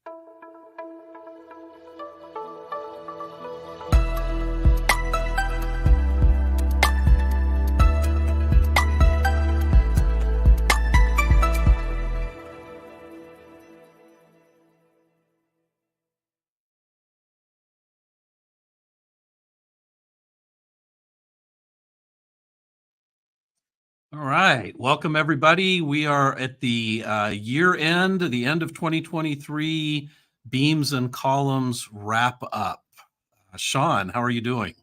All right. Welcome, everybody. We are at the year end, the end of 2023 Beams and Columns wrap up. Shaun, how are you doing?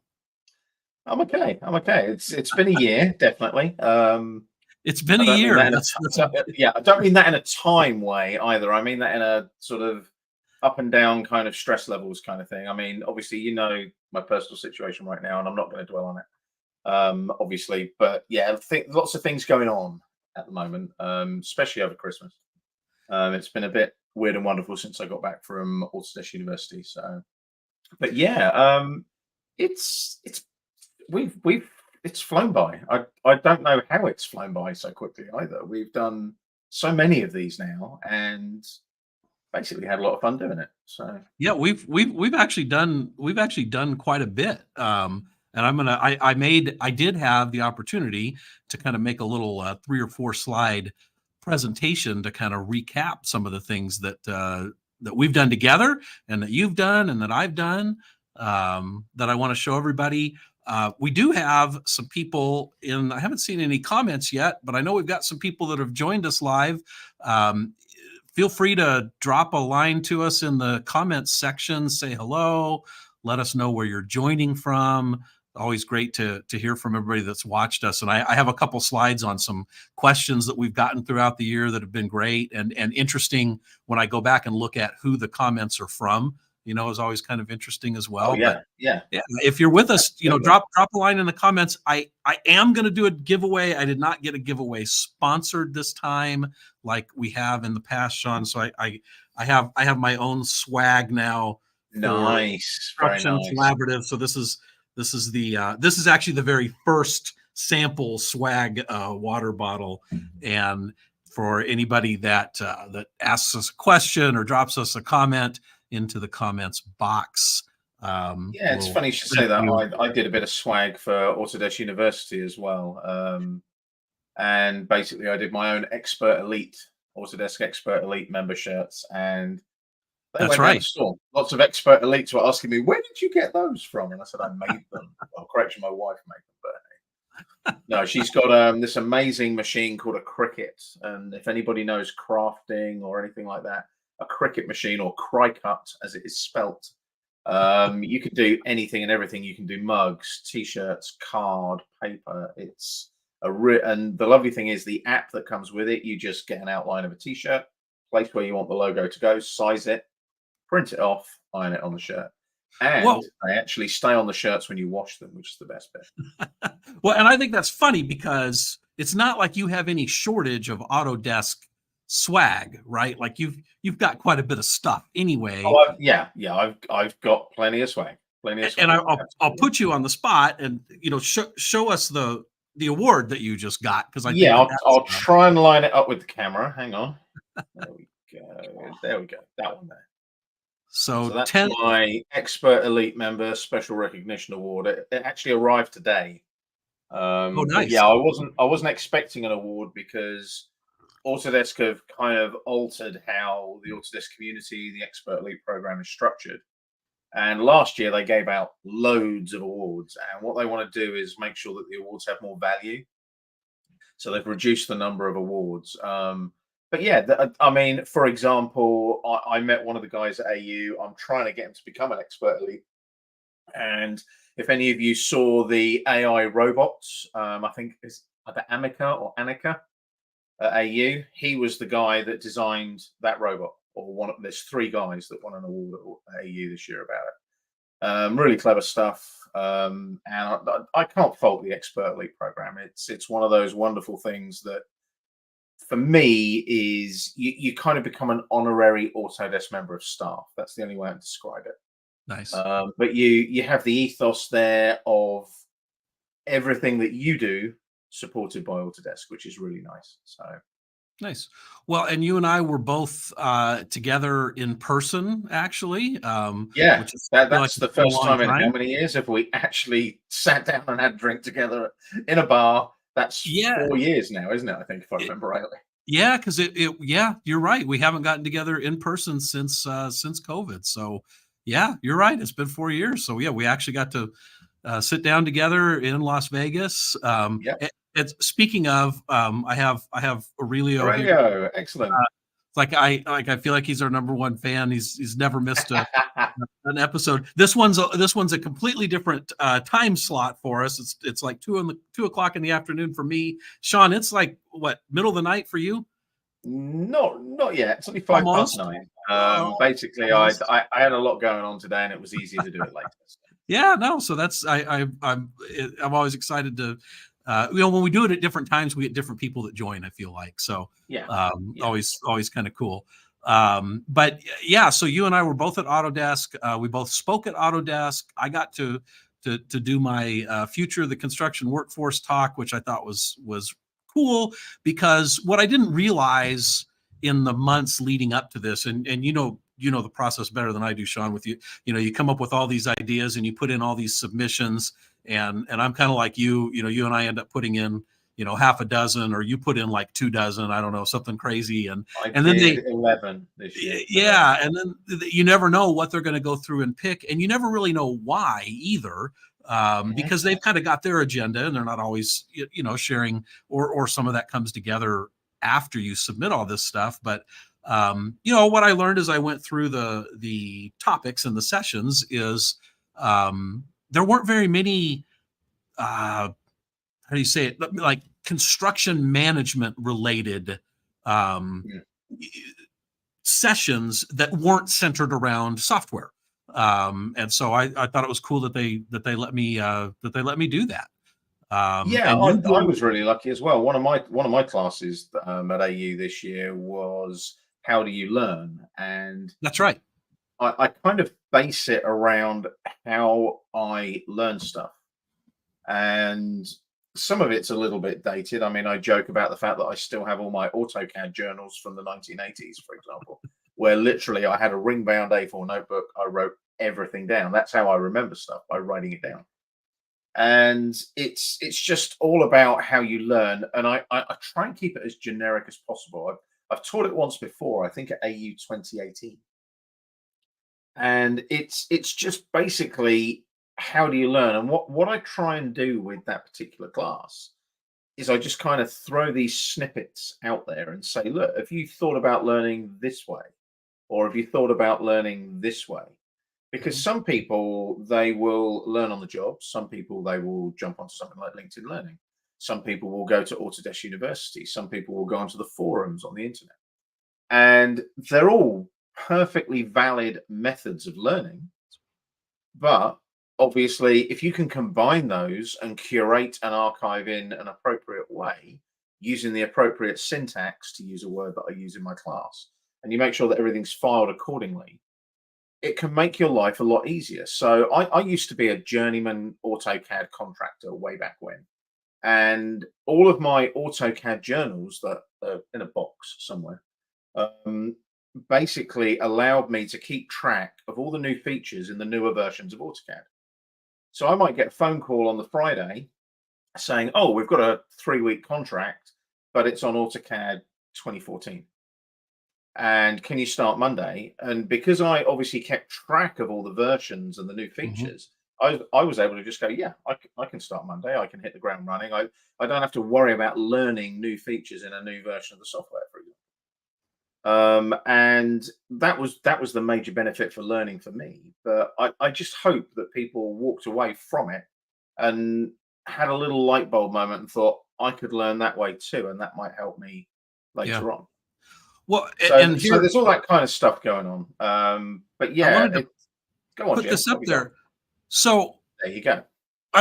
I'm okay. I'm okay. It's been a year, definitely. It's been I a don't mean year. that in a yeah. I don't mean that in a time way either. I mean that in a sort of up and down kind of stress levels kind of thing. I mean, obviously, my personal situation right now, and I'm not going to dwell on it. Obviously, but yeah, I think lots of things going on at the moment, especially over Christmas. It's been a bit weird and wonderful since I got back from Autodesk University. So, but yeah, it's we've it's flown by. I don't know how it's flown by so quickly either. We've done so many of these now, and basically had a lot of fun doing it. So Yeah, we've actually done quite a bit. And I did have the opportunity to kind of make a little 3 or 4 slide presentation to kind of recap some of the things that we've done together and that you've done and that I've done, that I want to show everybody. We do have some people in. I haven't seen any comments yet, but I know we've got some people that have joined us live. Feel free to drop a line to us in the comments section. Say hello. Let us know where you're joining from. Always great to hear from everybody that's watched us. And I have a couple slides on some questions that we've gotten throughout the year that have been great and interesting. When I go back and look at who the comments are from, is always kind of interesting as oh well. yeah, But yeah, yeah, if you're with us, absolutely. drop a line in the comments. I am going to do a giveaway. I did not get a giveaway sponsored this time like we have in the past, Shaun. So I have my own swag now for Nice, very Construction nice. Collaborative. So this is actually the very first sample swag water bottle. And for anybody that asks us a question or drops us a comment into the comments box, Yeah, it's we'll funny you should send say that. you. I did a bit of swag for Autodesk University as well, and basically I did my own Expert Elite Autodesk Expert Elite member shirts, and they That's went down the right. storm. Lots of Expert Elites were asking me, "Where did you get those from?" And I said, "I made them." Well, correction, my wife made them, but no, she's got this amazing machine called a Cricut. And if anybody knows crafting or anything like that, a Cricut machine, or Cricut as it is spelt, you can do anything and everything. You can do mugs, t-shirts, card, paper. And the lovely thing is the app that comes with it. You just get an outline of a t-shirt, place where you want the logo to go, size it, print it off, iron it on the shirt. And Well, they actually stay on the shirts when you wash them, which is the best bit. well, and I think that's funny because it's not like you have any shortage of Autodesk swag, right? Like you've got quite a bit of stuff anyway. Oh, yeah. I've got plenty of swag. Plenty of And swag. I'll Absolutely. put you on the spot and show us the award that you just got, because I think Yeah, that I'll that's try and line it up with the camera. Hang on. There we go. There we go. That one there. So so that's 10. my Expert Elite Member Special Recognition Award. It actually arrived today. Oh, But nice. yeah, I wasn't expecting an award because Autodesk have kind of altered how the Autodesk community, the Expert Elite program is structured. And last year they gave out loads of awards. And what they want to do is make sure that the awards have more value. So they've reduced the number of awards. But yeah, I mean, for example, I met one of the guys at AU. I'm trying to get him to become an Expert Elite. And if any of you saw the AI robots, I think it's either Amica or Anika at AU, he was the guy that designed that robot. Or there's 3 guys that won an award at AU this year about it. Really clever stuff. And I can't fault the Expert Elite program. It's one of those wonderful things that, for me, is you kind of become an honorary Autodesk member of staff. That's the only way I can describe it. Nice. But you have the ethos there of everything that you do supported by Autodesk, which is really nice. So Nice. Well, and you and I were both together in person, actually, Yeah, which is I feel like that's it's the been a first long time in how time. many years have we actually sat down and had a drink together in a bar? That's Yeah, 4 years now, isn't it? I think if I remember rightly. yeah, because yeah, you're right. We haven't gotten together in person since COVID. So yeah, you're right. It's been 4 years. So yeah, we actually got to sit down together in Las Vegas. Yep. And speaking of, I have Aurelio here. Aurelio, excellent. I feel like he's our number one fan. He's never missed an episode. This one's a completely different time slot for us. It's like 2 o'clock in the afternoon for me. Shaun, it's like what, middle of the night for you? Not yet. It's only 5 past Almost. 9. Oh, Basically, almost. I had a lot going on today, and it was easier to do it later. So, Yeah, no. So that's I'm always excited to, when we do it at different times, we get different people that join. I feel like so, yeah, yeah, always kind of cool. But yeah, so you and I were both at Autodesk. We both spoke at Autodesk. I got to do my future of the construction workforce talk, which I thought was cool, because what I didn't realize in the months leading up to this, and the process better than I do, Shaun, with you. You come up with all these ideas and you put in all these submissions, and I'm kind of like you and I end up putting in half a dozen, or you put in like 2 dozen, I don't know, something crazy, and I and then did 11 this year. 11. yeah, and then you never know what they're going to go through and pick, and you never really know why either, Mhm. because they've kind of got their agenda and they're not always sharing, or some of that comes together after you submit all this stuff. But what I learned as I went through the topics and the sessions is, there weren't very many, how do you say it, like construction management related um, Yeah. sessions that weren't centered around software. And so I thought it was cool that they let me do that. Yeah, And you're I doing was really lucky as well. One of my classes at AU this year was how do you learn, and That's right. I kind of base it around how I learn stuff. And some of it's a little bit dated. I mean, I joke about the fact that I still have all my AutoCAD journals from the 1980s, for example, where literally I had a ring bound A4 notebook. I wrote everything down. That's how I remember stuff, by writing it down. And it's just all about how you learn. And I try and keep it as generic as possible. I've taught it once before, I think at AU 2018, and it's just basically how do you learn. And what I try and do with that particular class is I just kind of throw these snippets out there and say, look, have you thought about learning this way, or have you thought about learning this way? Because Mhm. some people, they will learn on the job, some people, they will jump onto something like LinkedIn Learning, some people will go to Autodesk University, some people will go onto the forums on the internet, and they're all perfectly valid methods of learning. But obviously, if you can combine those and curate and archive in an appropriate way, using the appropriate syntax, to use a word that I use in my class, and you make sure that everything's filed accordingly, it can make your life a lot easier. So I used to be a journeyman AutoCAD contractor way back when. And all of my AutoCAD journals that are in a box somewhere, um, basically allowed me to keep track of all the new features in the newer versions of AutoCAD. So I might get a phone call on the Friday saying, "Oh, we've got a 3-week contract, but it's on AutoCAD 2014. And can you start Monday?" And because I obviously kept track of all the versions and the new Mhm. features, I was able to just go, "Yeah, I can start Monday. I can hit the ground running. I don't have to worry about learning new features in a new version of the software, for example." And that was the major benefit for learning for me. But I just hope that people walked away from it and had a little light bulb moment and thought, I could learn that way too, and that might help me Yeah. later on. Well, So and so here there's all that kind of stuff going on. But I yeah, wanted to go on, put Jim. this up What we got? there. So There you go.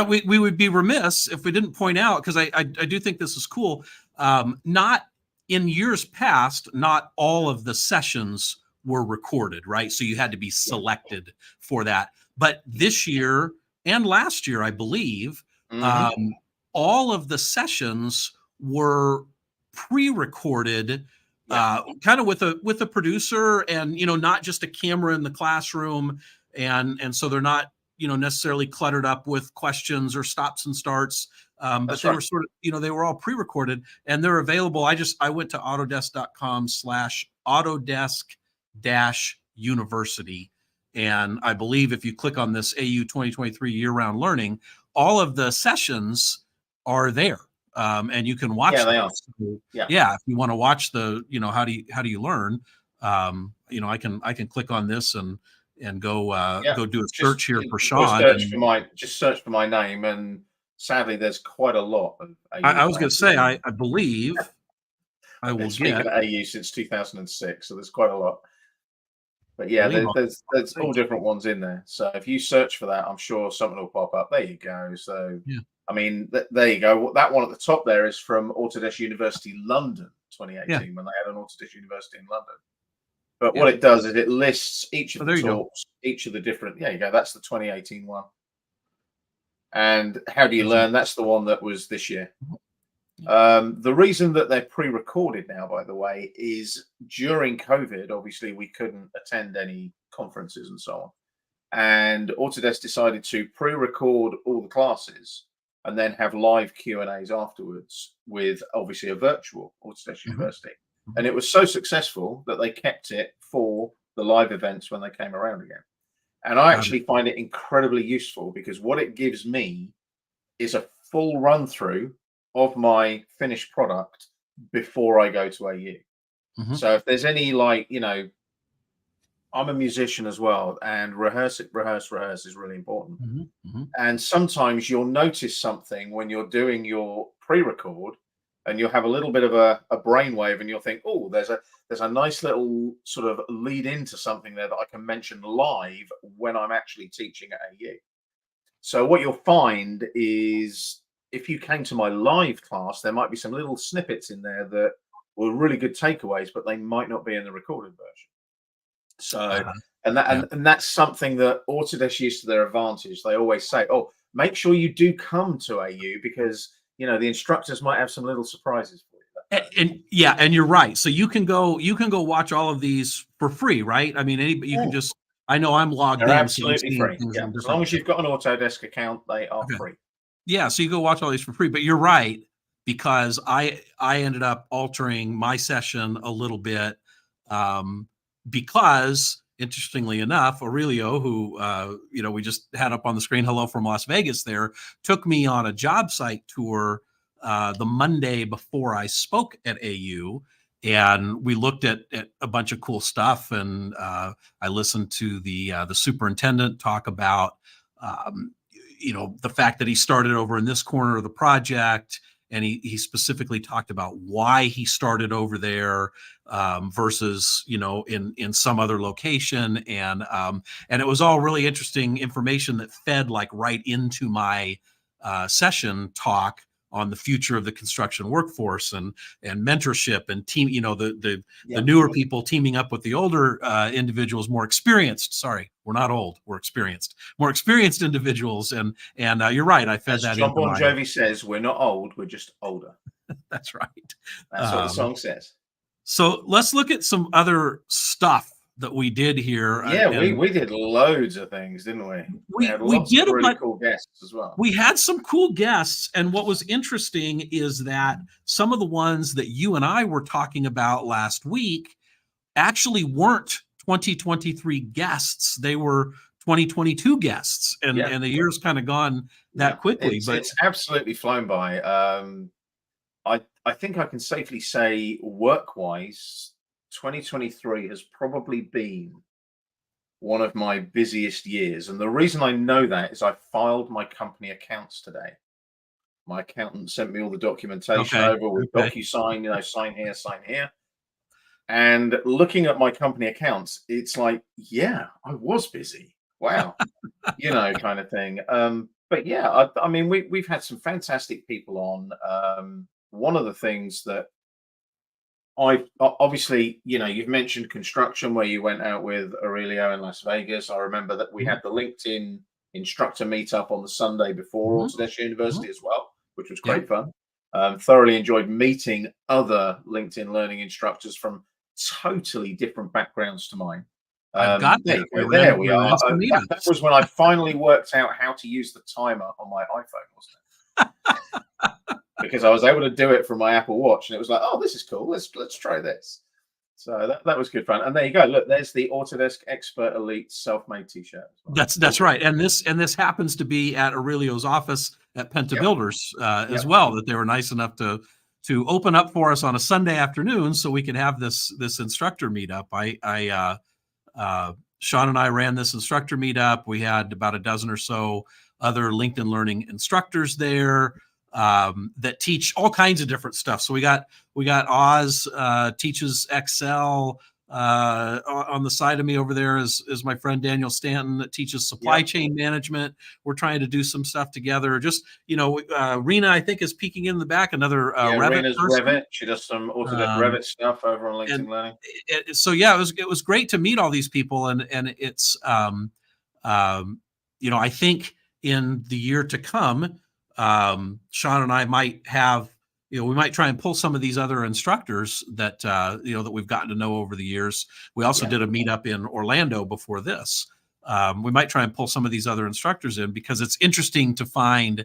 we would be remiss if we didn't point out, because I do think this is cool. Not in years past, not all of the sessions were recorded, right? So you had to be Yeah. selected for that. But this year and last year, I believe, Hmm. um, all of the sessions were pre-recorded, Yeah, kind of with a producer, and not just a camera in the classroom, and so they're not necessarily cluttered up with questions or stops and starts. But that's they right. were sort of, they were all pre-recorded, and they're available. I went to autodesk.com/autodesk-university, and I believe if you click on this AU 2023 year-round learning, all of the sessions are there, and you can Yeah, watch they are. those. So, Yeah. yeah, if you want to watch the, how do you learn, I can click on this and Yeah, go do a just search here for do a Shaun, search for and my just search for my name, and sadly, there's quite a lot of I AU was going to classes say, on there. I believe I I've been will speaking get. at AU since 2006, so there's quite a lot. But I yeah, believe I'll there's all thanks. different ones in there. So if you search for that, I'm sure something will pop up. There you go. So Yeah, I mean, there you go. That one at the top there is from Autodesk University London yeah, 2018 when they had an Autodesk University in London. But yeah. what it does is it lists each Oh, of the there you go. talks, each of the different. There you go. That's the 2018 one. And how do you There's a- learn? That's the one that was this year. yeah. The reason that they're pre-recorded now, by the way, is during COVID. Obviously, we couldn't attend any conferences and so on, and Autodesk decided to pre-record all the classes and then have live Q&As afterwards with obviously a virtual Autodesk Mhm, University. And mhm. it was so successful that they kept it for the live events when they came around again. And I Got it. actually find it incredibly useful because what it gives me is a full run through of my finished product before I go to AU. Mhm, So if there's any, like, I'm a musician as well, and rehearse is really important. mhm, mhm. And sometimes you'll notice something when you're doing your pre-record, and you'll have a little bit of a brainwave, and you'll think, oh, there's a nice little sort of lead into something there that I can mention live when I'm actually teaching at AU. So what you'll find is if you came to my live class, there might be some little snippets in there that were really good takeaways, but they might not be in the recorded version. So, Uh-huh. and that Yeah. and that's something that Autodesk use to their advantage. They always say, "Oh, make sure you do come to AU because the instructors might have some little surprises for you." That kind of thing. And yeah, and you're right. So you can go watch all of these for free, right? I mean, you can Mm, just. I know I'm logged they're in, so I'm absolutely seeing free. things Yeah, in as long different. as you've got an Autodesk account, they are Okay. free. Yeah, so you go watch all these for free, but you're right, because I ended up altering my session a little bit, um, because interestingly enough, Aurelio, who we just had up on the screen, hello from Las Vegas, there took me on a job site tour the Monday before I spoke at AU, and we looked at a bunch of cool stuff, and I listened to the superintendent talk about. Um, the fact that he started over in this corner of the project, and he specifically talked about why he started over there, versus in some other location, and it was all really interesting information that fed like right into my session talk on the future of the construction workforce, and mentorship and team, the Yeah, newer people teaming up with the older individuals, more experienced. Sorry, we're not old, we're experienced, more experienced individuals, and you're right, I fed as that John into Bon my. Jovi says, "We're not old, we're just older." That's right. That's what the um, song says. so let's look at some other stuff that we did here, Yeah, we and we did loads of things, didn't we? We had we lots of did a really bunch. cool guests as well. We had some cool guests, and what was interesting is that some of the ones that you and I were talking about last week actually weren't 2023 guests. They were 2022 guests, Yeah, and the year's kind of gone yeah. that quickly. But It's absolutely flown by. I think I can safely say, work-wise, 2023 has probably been one of my busiest years. And the reason I know that is I filed my company accounts today. My accountant sent me all the documentation okay, over with okay, DocuSign, sign here, sign here. And looking at my company accounts, it's like, yeah, I was busy. Wow, kind of thing. But yeah, I mean, we've had some fantastic people on. One of the things that obviously, you've mentioned construction where you went out with Aurelio in Las Vegas. I remember that we mhm, had the LinkedIn instructor meetup on the Sunday before mhm, Autodesk mhm, University as well, which was yeah, great fun. Thoroughly enjoyed meeting other LinkedIn Learning instructors from totally different backgrounds to mine. I've got There that. you go. There we We ran are. some That meetups. was when I finally worked out how to use the timer on my iPhone, wasn't it? Because I was able to do it from my Apple Watch, and it was like, oh, this is cool. Let's try this. So that was good fun. And there you go. Look, there's the Autodesk Expert Elite self-made T-shirt as well. All That's good. right. And this happens to be at Aurelio's office at Penta Yep. Builders as Yep. well. That they were nice enough to open up for us on a Sunday afternoon, so we could have this instructor meetup. Shaun and I ran this instructor meetup. We had about a dozen or so other LinkedIn Learning instructors there that teach all kinds of different stuff. So we got Oz teaches Excel. On the side of me over there is my friend Daniel Stanton that teaches supply Yep. chain management. We're trying to do some stuff together. Just Rena, I think, is peeking in the back. Another Yeah, Revit Rena's person. Revit. She does some Autodesk Um, Revit stuff over on and LinkedIn Learning. so yeah, it was great to meet all these people, and it's I think in the year to come, Shaun and I might have, we might try and pull some of these other instructors that that we've gotten to know over the years. We also Yeah. did a meetup in Orlando before this. We might try and pull some of these other instructors in, because it's interesting to find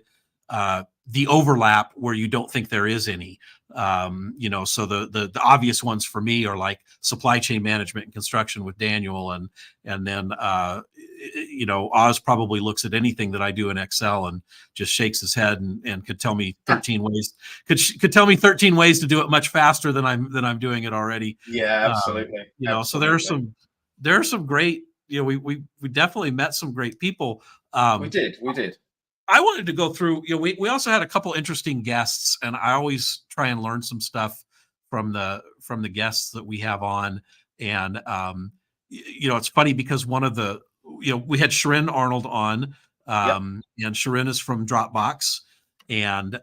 the overlap where you don't think there is any. So the obvious ones for me are like supply chain management and construction with Daniel, and then Oz probably looks at anything that I do in Excel and just shakes his head and could tell me 13 ways could tell me 13 ways to do it much faster than I'm doing it already. Yeah, absolutely. So Absolutely. there are some great, we definitely met some great people. We um did. We did. I wanted to go through, we also had a couple interesting guests, and I always try and learn some stuff from the guests that we have on. And it's funny because one of the, we had Sharon Arnold on, Yep. and Sharon is from Dropbox, and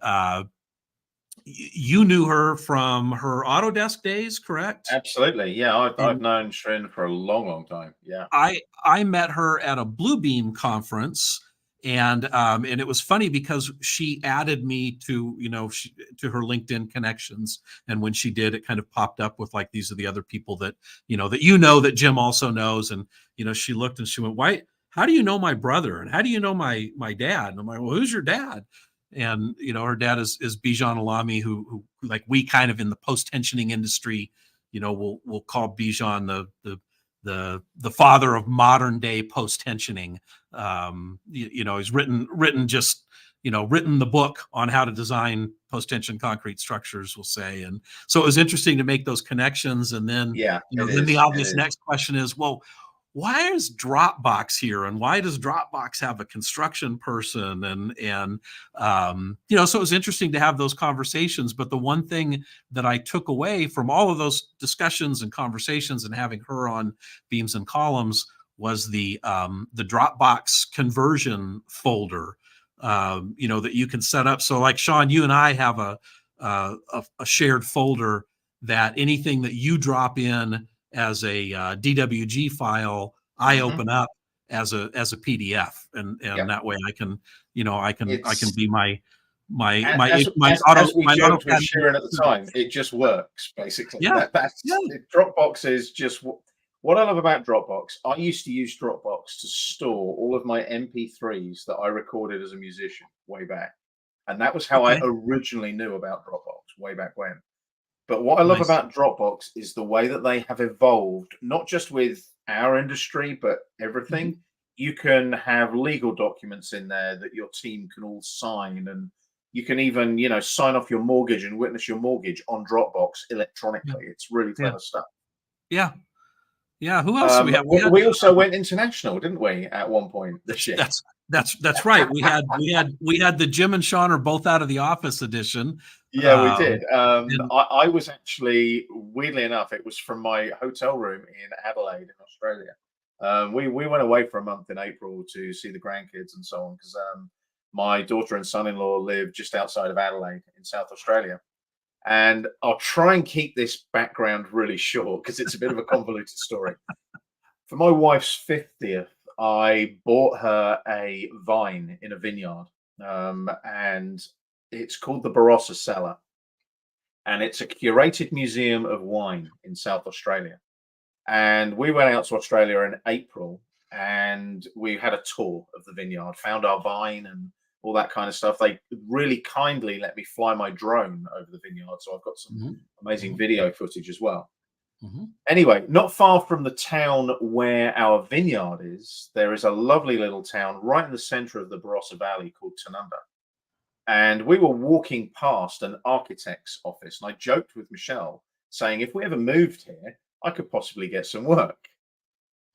you knew her from her Autodesk days, correct? Absolutely. Yeah, I've And known Shrin for a long, long time. Yeah. I met her at a Bluebeam conference, and it was funny because she added me to, to her LinkedIn connections, and when she did, it kind of popped up with like, these are the other people that that Jim also knows. And she looked and she went, why, how do you know my brother, and how do you know my dad? And I'm like, well, who's your dad? And her dad is Bijan Alami, who like, we kind of in the post tensioning industry, we'll call Bijan the father of modern day post tensioning. He's written the book on how to design post tension concrete structures, we'll say. And so it was interesting to make those connections. And then Yeah, it then the is. It obvious is. next question is, well, why is Dropbox here, and why does Dropbox have a construction person? So it was interesting to have those conversations. But the one thing that I took away from all of those discussions and conversations and having her on Beams and Columns was the Dropbox conversion folder, that you can set up. So like, Shaun, you and I have a shared folder that anything that you drop in as a DWG file, I Hmm. open up as a PDF, and Yeah. that way I can It's be my my a- my as my as auto as we my joked with AutoCAD. Sharon at the time, it just works basically. Yeah, yeah, Dropbox is just what I love about Dropbox. I used to use Dropbox to store all of my MP3s that I recorded as a musician way back, and that was how I okay, originally knew about Dropbox way back when. But what I love nice. about Dropbox is the way that they have evolved, not just with our industry, but Mhm. everything. You can have legal documents in there that your team can all sign, and you can even, sign off your mortgage and witness your mortgage on Dropbox Yeah, electronically. It's really yeah, clever stuff. yeah, yeah. Who else do we have? We had We also went international, didn't we, at one point this year? that's right. We had the Jim and Shaun are both out of the office edition. Yeah, we Um, did. and I was actually, weirdly enough, it was from my hotel room in Adelaide in Australia. We went away for a month in April to see the grandkids and so on because my daughter and son-in-law live just outside of Adelaide in South Australia. And I'll try and keep this background really short because it's a bit of a convoluted story. For my wife's 50th, I bought her a vine in a vineyard. And It's called the Barossa Cellar, and it's a curated museum of wine in South Australia. And we went out to Australia in April, and we had a tour of the vineyard, found our vine and all that kind of stuff. They really kindly let me fly my drone over the vineyard, so I've got some Hmm. amazing Hmm. video footage as well. Hmm. Anyway, not far from the town where our vineyard is, there is a lovely little town right in the center of the Barossa Valley called Tanunda. And we were walking past an architect's office, and I joked with Michelle, saying, if we ever moved here, I could possibly get some work.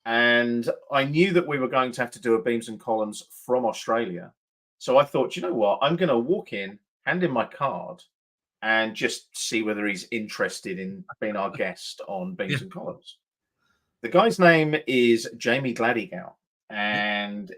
And I knew that we were going to have to do a beams and columns from Australia. So I thought, you know what? I'm going to walk in, hand in my card, and just see whether he's interested in being our guest on Yeah. beams and columns. The guy's name is Jamie Gladygow, Yeah. and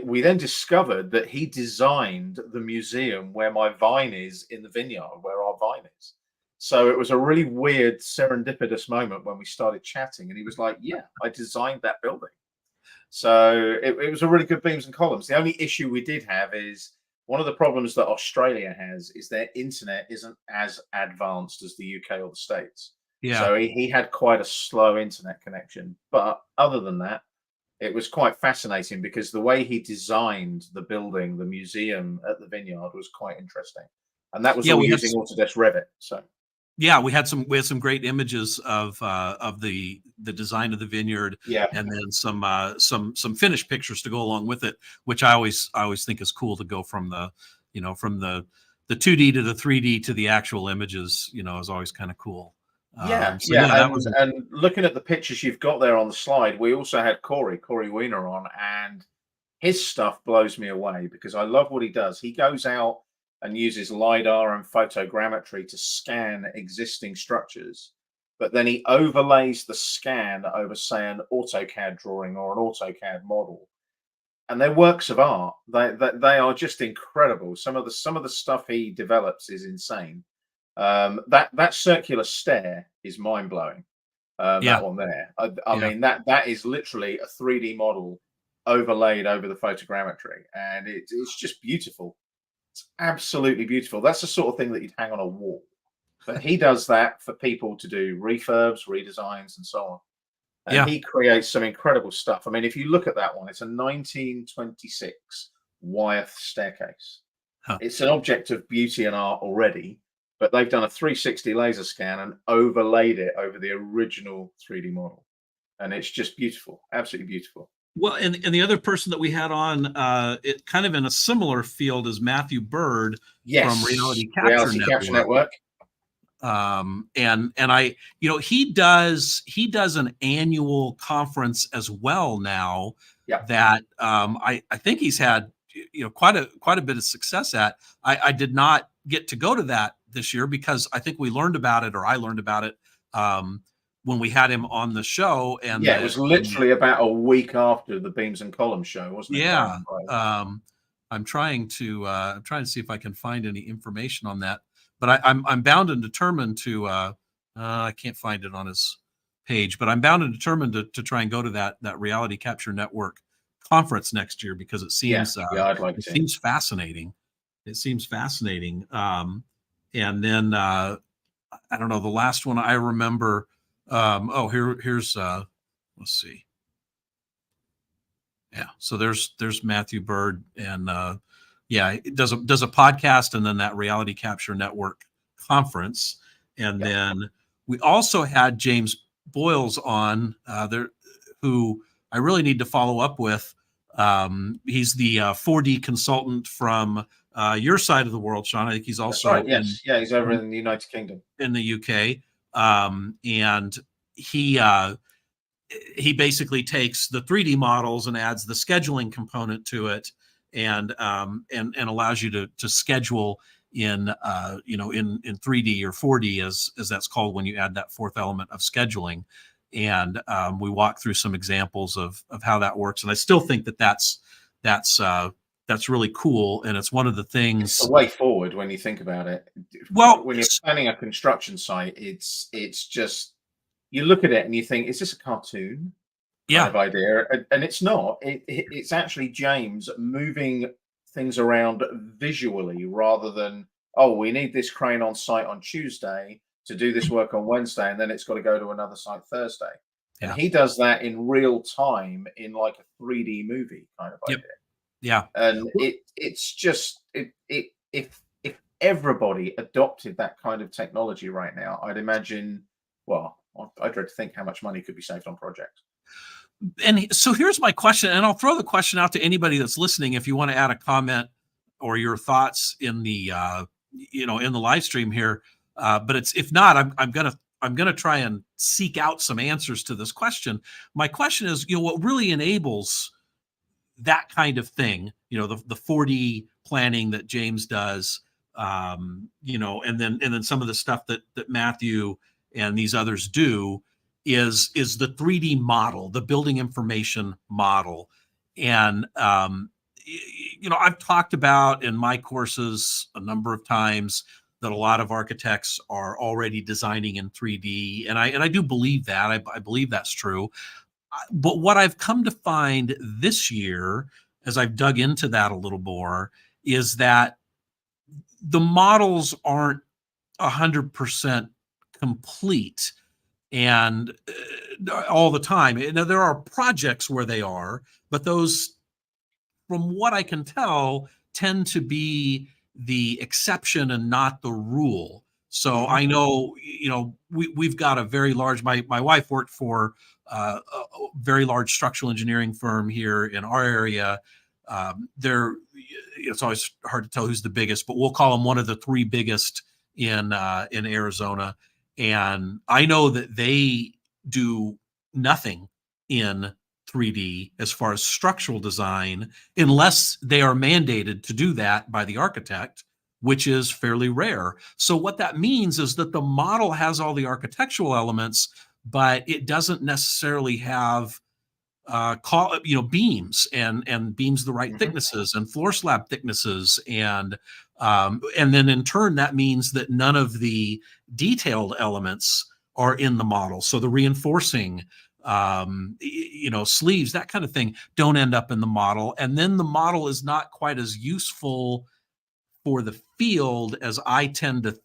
we then discovered that he designed the museum where my vine is in the vineyard, where our vine is. So it was a really weird serendipitous moment when we started chatting, and he was like, "Yeah, I designed that building." So it was a really good beams and columns. The only issue we did have is one of the problems that Australia has is their internet isn't as advanced as the UK or the States. Yeah. So he had quite a slow internet connection. But other than that, it was quite fascinating because the way he designed the building, the museum at the vineyard was quite interesting. And that was Yeah. all using Autodesk Revit. So Yeah, we had some great images of the design of the vineyard, yeah, and then some finished pictures to go along with it, which I always think is cool to go from the 2D to the 3D to the actual images. Is always kind of cool. yeah, So yeah. yeah, that was And looking at the pictures you've got there on the slide, we also had Corey Wiener on, and his stuff blows me away because I love what he does. He goes out and uses LiDAR and photogrammetry to scan existing structures, but then he overlays the scan over, say, an AutoCAD drawing or an AutoCAD model. And they're works of art. They are just incredible. Some of the stuff he develops is insane. That circular stair is mind blowing. yeah, That one there. I yeah, mean, that is literally a 3D model overlaid over the photogrammetry, and it's just beautiful. It's absolutely beautiful. That's the sort of thing that you'd hang on a wall. But he does that for people to do refurbs, redesigns, and so on. And yeah. he creates some incredible stuff. I mean, if you look at that one, it's a 1926 Wyeth staircase. Huh. It's an object of beauty and art already, but they've done a 360 laser scan and overlaid it over the original 3D model. And it's just beautiful, absolutely beautiful. Well, and the other person that we had on, it kind of in a similar field as Matthew Bird from Yes, Reality Capture Reality Capture Network. Network. And I, he does an annual conference as well now Yeah. that I think he's had quite a bit of success at. I did not get to go to that this year because I think we learned about it, or I learned about it when we had him on the show. And Yeah, it was literally about a week after the Beams and Columns show, wasn't it? If I yeah, remember right. I'm trying to see if I can find any information on that, but I'm bound and determined to. I can't find it on his page, but I'm bound and determined to try and go to that Reality Capture Network conference next year because it Yeah, seems yeah, I'd like it to. seems fascinating. It seems fascinating. And then I don't know, the last one I remember. Here's let's see. Yeah. So there's Matthew Bird, and yeah, it does a podcast, and then that Reality Capture Network conference, and Yeah, then we also had James Boyles on there, who I really need to follow up with. He's the 4D consultant from your side of the world, Shaun. I think he's that's right. also Yes, yeah, he's over in in the United Kingdom. in the UK, and he basically takes the 3D models and adds the scheduling component to it, and allows you to schedule in in 3D or 4D as that's called when you add that fourth element of scheduling. And we walk through some examples of how that works, and I still think that's really cool, and it's one of the It's the things. way forward when you think about it. Well, When you're planning a construction site, it's just you look at it and you think, is this a cartoon kind yeah, of idea? And it's not. It's actually James moving things around visually rather than, oh, we need this crane on site on Tuesday to do this work on Wednesday, and then it's got to go to another site Thursday. And Yeah. he does that in real time in like a 3D movie kind of Yep. idea. Yeah. And it's just if everybody adopted that kind of technology right now, I'd imagine, well, I dread to think how much money could be saved on projects. And so here's my question, and I'll throw the question out to anybody that's listening. If you want to add a comment or your thoughts in the in the live stream here, but it's if not, I'm gonna try and seek out some answers to this question. My question is, what really enables that kind of thing, the 4D planning that James does, and then some of the stuff that Matthew and these others do is the 3D model, the building information model. And I've talked about in my courses a number of times that a lot of architects are already designing in 3D, and I do believe that. I believe that's true. But what I've come to find this year, as I've dug into that a little more, is that the models aren't 100% complete and all the time. Now, there are projects where they are, but those, from what I can tell, tend to be the exception and not the rule. So Mhm. I know, we've got a very large, my wife worked for a very large structural engineering firm here in our area. It's always hard to tell who's the biggest, but we'll call them one of the three biggest in Arizona. And I know that they do nothing in 3D as far as structural design, unless they are mandated to do that by the architect, which is fairly rare. So what that means is that the model has all the architectural elements, but it doesn't necessarily have beams and beams the right Mhm. thicknesses and floor slab thicknesses, and then in turn that means that none of the detailed elements are in the model. So the reinforcing, sleeves, that kind of thing, don't end up in the model, and then the model is not quite as useful for the field as I tend to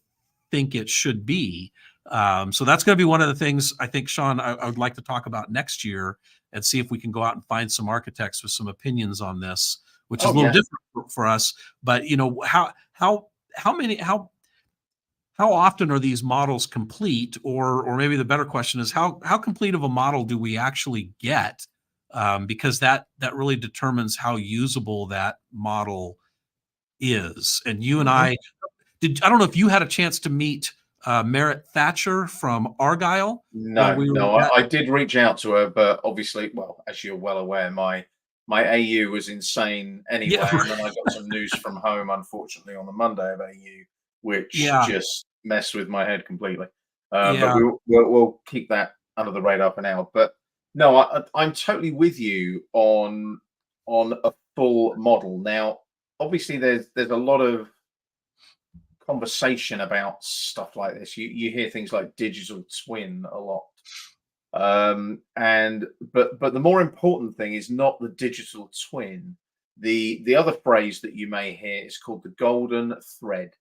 think it should be. So that's going to be one of the things I think, Shaun, I would like to talk about next year and see if we can go out and find some architects with some opinions on this, which is a Oh little yeah. different for us. But how often are these models complete, or maybe the better question is how complete of a model do we actually get? Because that really determines how usable that model is. And you and Mhm. I don't know if you had a chance to meet Merritt Thatcher from Argyle when No, we were no, at. I did reach out to her, but obviously, well, as you're well aware, my AU was insane Yeah. anyway, and then I got some news from home, unfortunately, on the Monday of AU, which Yeah. just messed with my head completely. But Yeah. we'll keep that under the radar for now. But no, I'm totally with you on a full model. Now, obviously, there's a lot of conversation about stuff like this. You hear things like digital twin a lot. And but the more important thing is not the digital twin. The other phrase that you may hear is called the golden thread.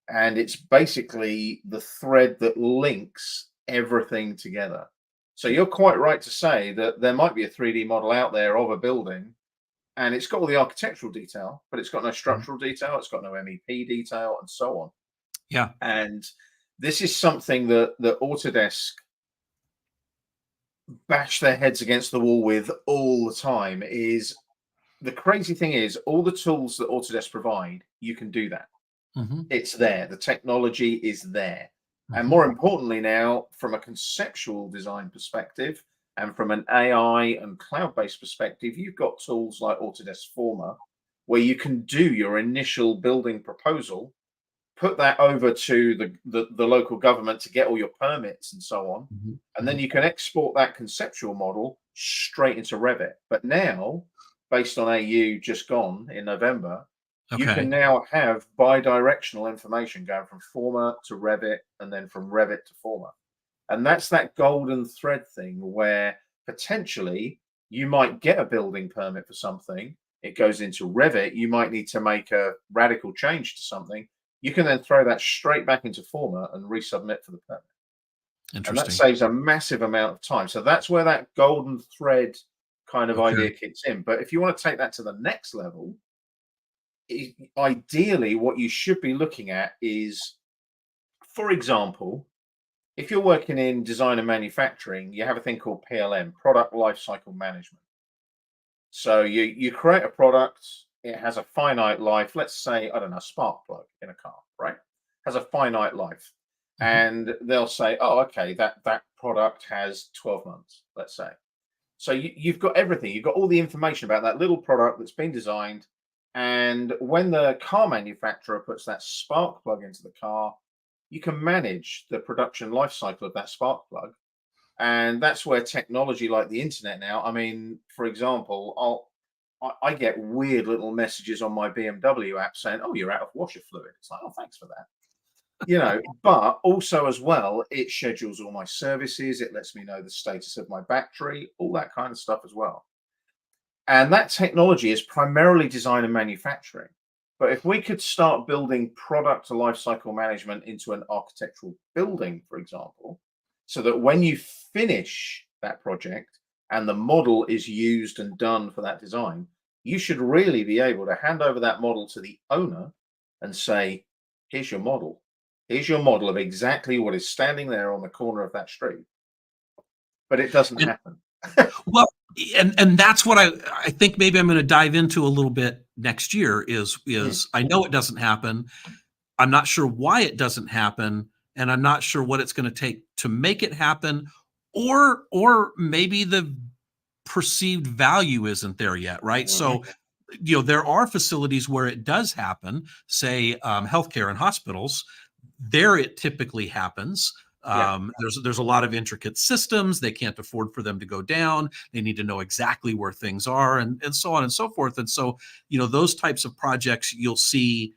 And it's basically the thread that links everything together. So you're quite right to say that there might be a 3D model out there of a building and it's got all the architectural detail, but it's got no Mhm. structural detail, it's got no MEP detail, and so on. Yeah. And this is something that Autodesk bash their heads against the wall with all the time. Is the crazy thing is all the tools that Autodesk provide, you can do that. Hmm. It's there. The technology is there. And Hmm. more importantly, now, from a conceptual design perspective and from an AI and cloud based perspective, you've got tools like Autodesk Forma where you can do your initial building proposal, put that over to the local government to get all your permits and so on. Hmm. And then Hmm. you can export that conceptual model straight into Revit. But now, based on AU just gone in November, you can Okay. now have bi-directional information going from Forma to Revit and then from Revit to Forma. And that's that golden thread thing where potentially you might get a building permit for something, it goes into Revit, you might need to make a radical change to something. You can then throw that straight back into Forma and resubmit for the permit. And that Interesting. saves a massive amount of time. So that's where that golden thread kind of Okay. idea kicks in. But if you want to take that to the next level, ideally, what you should be looking at is, for example, if you're working in design and manufacturing, you have a thing called PLM, product lifecycle management. So you create a product, it has a finite life. Let's say, I don't know, a spark plug in a car, right? Has a finite life. Mhm. And they'll say, oh, okay, that product has 12 months, let's say. So you've got everything. You've got all the information about that little product that's been designed. And when the car manufacturer puts that spark plug into the car, you can manage the production life cycle of that spark plug. And that's where technology like the internet now, I mean, for example, I get weird little messages on my BMW app saying, oh, you're out of washer fluid. It's like, oh, thanks for that. But also as well, it schedules all my services. It lets me know the status of my battery, all that kind of stuff as well. And that technology is primarily design and manufacturing. But if we could start building product lifecycle management into an architectural building, for example, so that when you finish that project and the model is used and done for that design, you should really be able to hand over that model to the owner and say, here's your model. Here's your model of exactly what is standing there on the corner of that street. But it doesn't And happen. well, and that's what I think maybe I'm going to dive into a little bit next year Mm, is I know it doesn't happen. I'm not sure why it doesn't happen, and I'm not sure what it's going to take to make it happen, or maybe the perceived value isn't there yet, right? mhm. So, there are facilities where it does happen, say healthcare and hospitals. There, it typically happens. Yeah. There's a lot of intricate systems. They can't afford for them to go down. They need to know exactly where things are, and so on and so forth. And so, those types of projects you'll see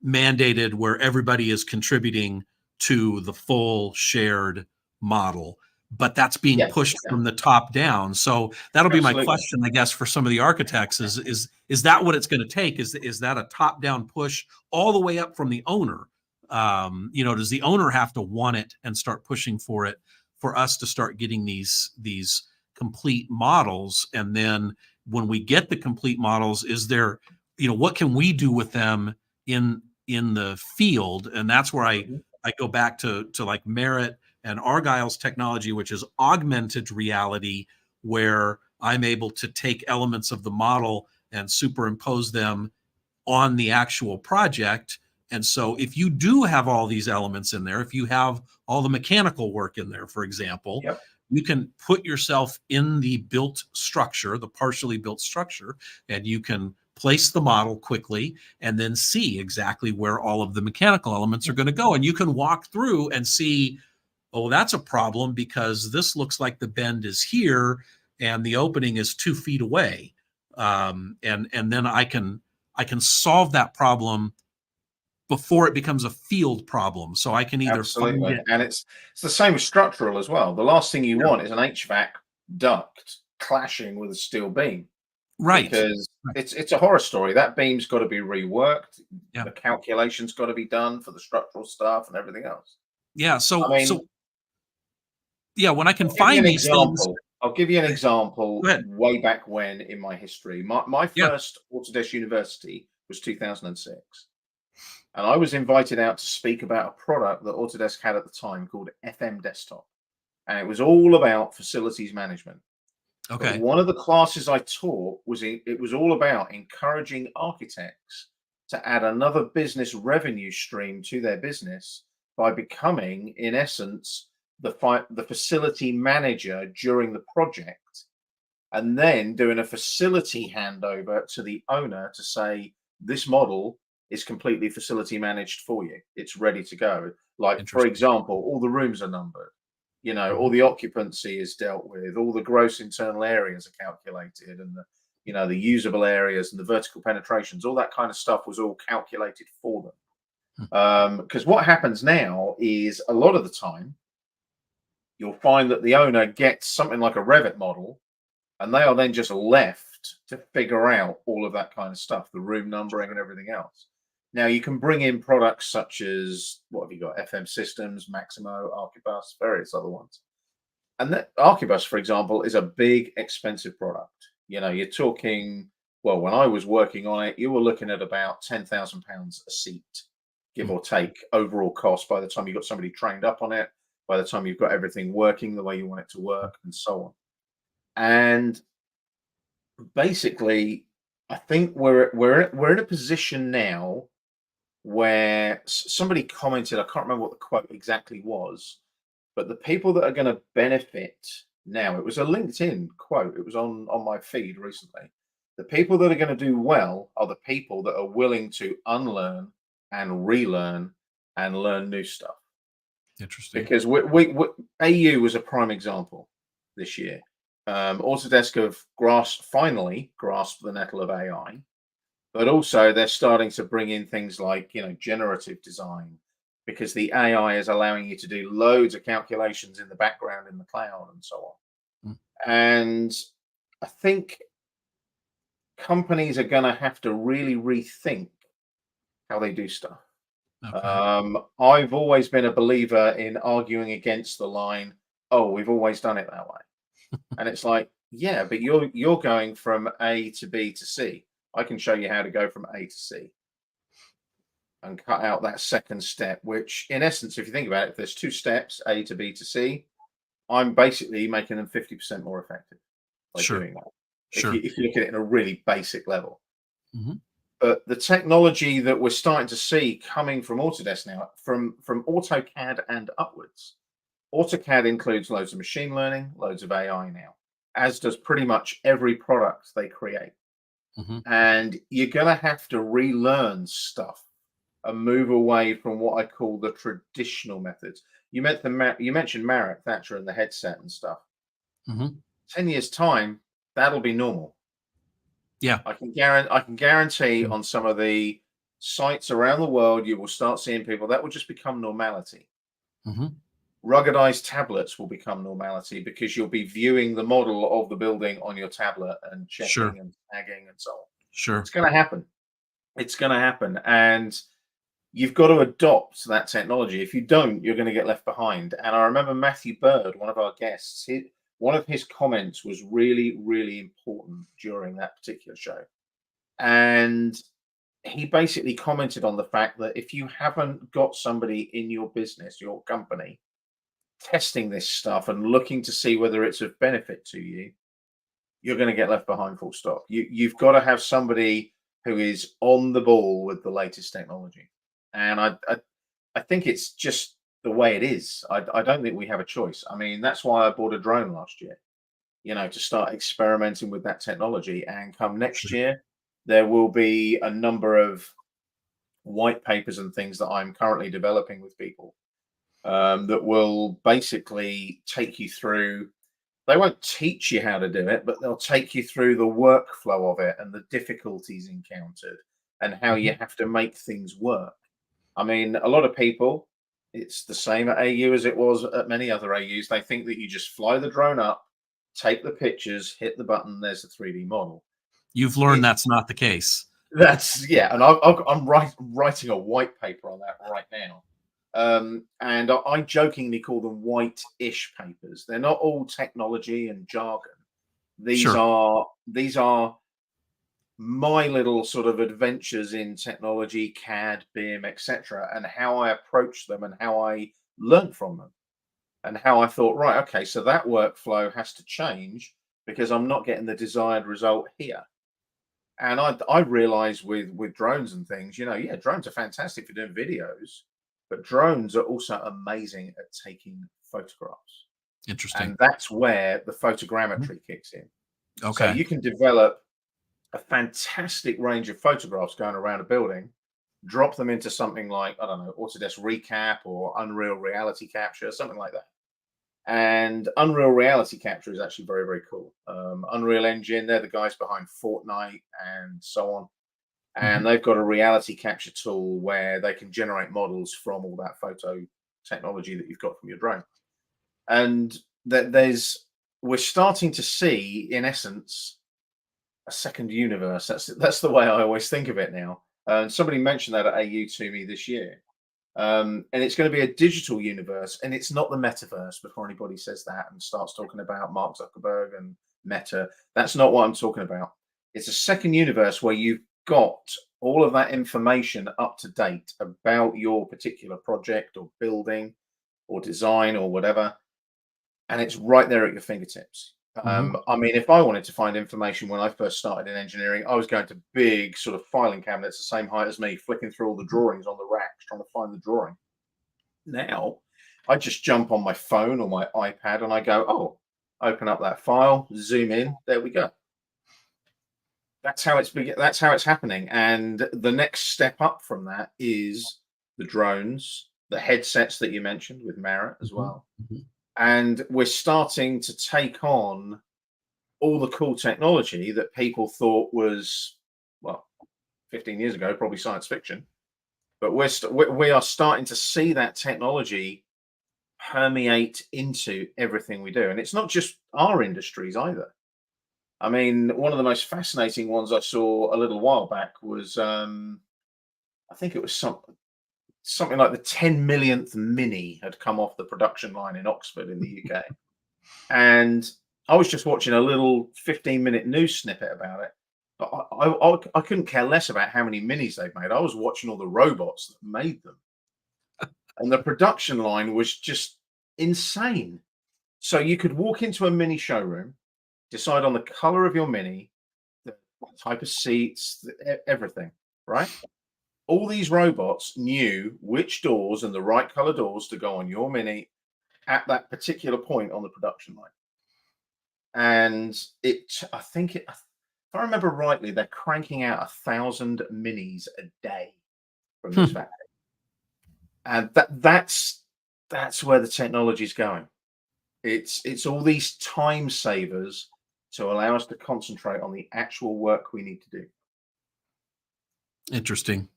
mandated where everybody is contributing to the full shared model, but that's being Yeah. pushed Yeah. from the top down. So that'll be my Absolutely. question, I guess, for some of the architects is that what it's going to take? Is that a top down push all the way up from the owner? Does the owner have to want it and start pushing for it for us to start getting these complete models? And then when we get the complete models, is there, what can we do with them in the field? And that's where Mhm. I go back to like Merritt and Argyle's technology, which is augmented reality, where I'm able to take elements of the model and superimpose them on the actual project. And so if you do have all these elements in there, if you have all the mechanical work in there, for example, Yep. you can put yourself in the built structure, the partially built structure, and you can place the model quickly and then see exactly where all of the mechanical elements are going to go. And you can walk through and see, oh, that's a problem because this looks like the bend is here and the opening is 2 feet away. And then I can solve that problem before it becomes a field problem. So I can either find Absolutely. it. And it's the same with structural as well. The last thing you Yeah, want is an HVAC duct clashing with a steel beam, right. because Right. it's a horror story. That beam's got to be reworked. Yeah. The calculations got to be done for the structural stuff and everything else. Yeah. I So mean, yeah, when I can I'll give you find an these things, example. I'll give you an go example ahead. way back when in my history. My Yeah. first Autodesk University was 2006. And I was invited out to speak about a product that Autodesk had at the time called FM Desktop. And it was all about facilities management. But Okay. one of the classes I taught it was all about encouraging architects to add another business revenue stream to their business by becoming, in essence, the facility manager during the project, and then doing a facility handover to the owner to say, this model is completely facility managed for you. It's ready to go. Like, for Interesting. example, all the rooms are numbered, all Mhm. the occupancy is dealt with, all the gross internal areas are calculated, and the usable areas and the vertical penetrations, all that kind of stuff was all calculated for them. Hmm. Because what happens now is a lot of the time you'll find that the owner gets something like a Revit model, and they are then just left craft to figure out all of that kind of stuff, the room numbering and everything else. Now you can bring in products such as what have you got? FM Systems, Maximo, Archibus, various other ones. And that Archibus, for example, is a big, expensive product. You know, you're talking, well, when I was working on it, you were looking at about £10,000 a seat, give Mm. or take, overall cost by the time you got somebody trained up on it, by the time you've got everything working the way you want it to work, and so on. And basically, I think we're in a position now where somebody commented, I can't remember what the quote exactly was, but the people that are going to benefit now, it was a LinkedIn quote, it was on my feed recently. The people that are going to do well are the people that are willing to unlearn and relearn and learn new stuff. Interesting. Because we AU was a prime example this year. Autodesk have finally grasped the nettle of AI, but also they're starting to bring in things like, generative design, because the AI is allowing you to do loads of calculations in the background in the cloud and so on. Mm. And I think companies are going to have to really rethink how they do stuff. Okay. I've always been a believer in arguing against the line, "Oh, we've always done it that way," and it's like, yeah, but you're going from A to B to C. I can show you how to go from A to C and cut out that second step. Which, in essence, if you think about it, if there's two steps, A to B to C, I'm basically making them 50% more effective by Sure. doing that. If you Sure. if you look at it in a really basic level. Mhm. But the technology that we're starting to see coming from Autodesk now, from AutoCAD and upwards, AutoCAD includes loads of machine learning, loads of AI now, as does pretty much every product they create. Mhm. And you're going to have to relearn stuff and move away from what I call the traditional methods. You mentioned Marek Thatcher and the headset and stuff. Mhm. 10 years time, that'll be normal. Yeah. I can guarantee Mm. on some of the sites around the world, you will start seeing people that will just become normality. Mhm. Ruggedized tablets will become normality because you'll be viewing the model of the building on your tablet and Sure. checking and tagging and so on. It's Sure. going to happen. It's going to happen. And you've got to adopt that technology. If you don't, you're going to get left behind. And I remember Matthew Bird, one of our guests, one of his comments was really, really important during that particular show. And he basically commented on the fact that if you haven't got somebody in your business, your company, testing this stuff and looking to see whether it's of benefit to you, you're going to get left behind full stop. You've got to have somebody who is on the ball with the latest technology. And I think it's just the way it is. I don't think we have a choice. I mean, that's why I bought a drone last year, to start experimenting with that technology. And come next Sure. year, there will be a number of white papers and things that I'm currently developing with people, that will basically take you through. They won't teach you how to do it, but they'll take you through the workflow of it and the difficulties encountered and how you Mhm. have to make things work. I mean, a lot of people, it's the same at AU as it was at many other AUs. They think that you just fly the drone up, take the pictures, hit the button, there's a 3D model. You've learned It, that's not the case. that's yeah, and I'm writing a white paper on that right now. And I jokingly call them white-ish papers. They're not all technology and jargon. These Sure. are these are my little sort of adventures in technology, CAD, BIM, etc., and how I approach them and how I learned from them and how I thought, right, okay, so that workflow has to change because I'm not getting the desired result here. And I realize with drones and things, yeah, drones are fantastic for doing videos, but drones are also amazing at taking photographs. Interesting. And that's where the Mhm. photogrammetry kicks in. So Okay. you can develop a fantastic range of photographs going around a building, drop them into something like, I don't know, Autodesk Recap or Unreal Reality Capture, something like that. And Unreal Reality Capture is actually very, very cool. Unreal Engine, they're the guys behind Fortnite and so on. And Mhm. they've got a reality capture tool where they can generate models from all that photo technology that you've got from your drone. And that we're starting to see, in essence, a second universe. That's the way I always think of it now. And somebody mentioned that at AU to me this year. And it's going to be a digital universe, and it's not the metaverse. Before anybody says that and starts talking about Mark Zuckerberg and Meta, that's not what I'm talking about. It's a second universe where you've got all of that information up to date about your particular project or building or design or whatever, and it's right there at your fingertips. Mhm. I mean, if I wanted to find information when I first started in engineering, I was going to big sort of filing cabinets the same height as me, flicking through all the drawings on the racks, trying to find the drawing. Now, I just jump on my phone or my iPad and I go, oh, open up that file, zoom in, there we go. That's how it's happening. And the next step up from that is the drones, the headsets that you mentioned with Marriott as Mhm. well. Mhm. And we're starting to take on all the cool technology that people thought was, well, 15 years ago, probably science fiction. But we are starting to see that technology permeate into everything we do. And it's not just our industries either. I mean, one of the most fascinating ones I saw a little while back was, I think it was something like the 10 millionth Mini had come off the production line in Oxford in the UK. And I was just watching a little 15-minute news snippet about it. But I couldn't care less about how many minis they've made. I was watching all the robots that made them. And the production line was just insane. So you could walk into a mini showroom, decide on the color of your mini, the type of seats, everything, right? All these robots knew which doors and the right color doors to go on your mini at that particular point on the production line. And I think if I remember rightly, they're cranking out 1,000 minis a day from this Hmm. factory, and that's where the technology is going. It's all these time savers to allow us to concentrate on the actual work we need to do. Interesting.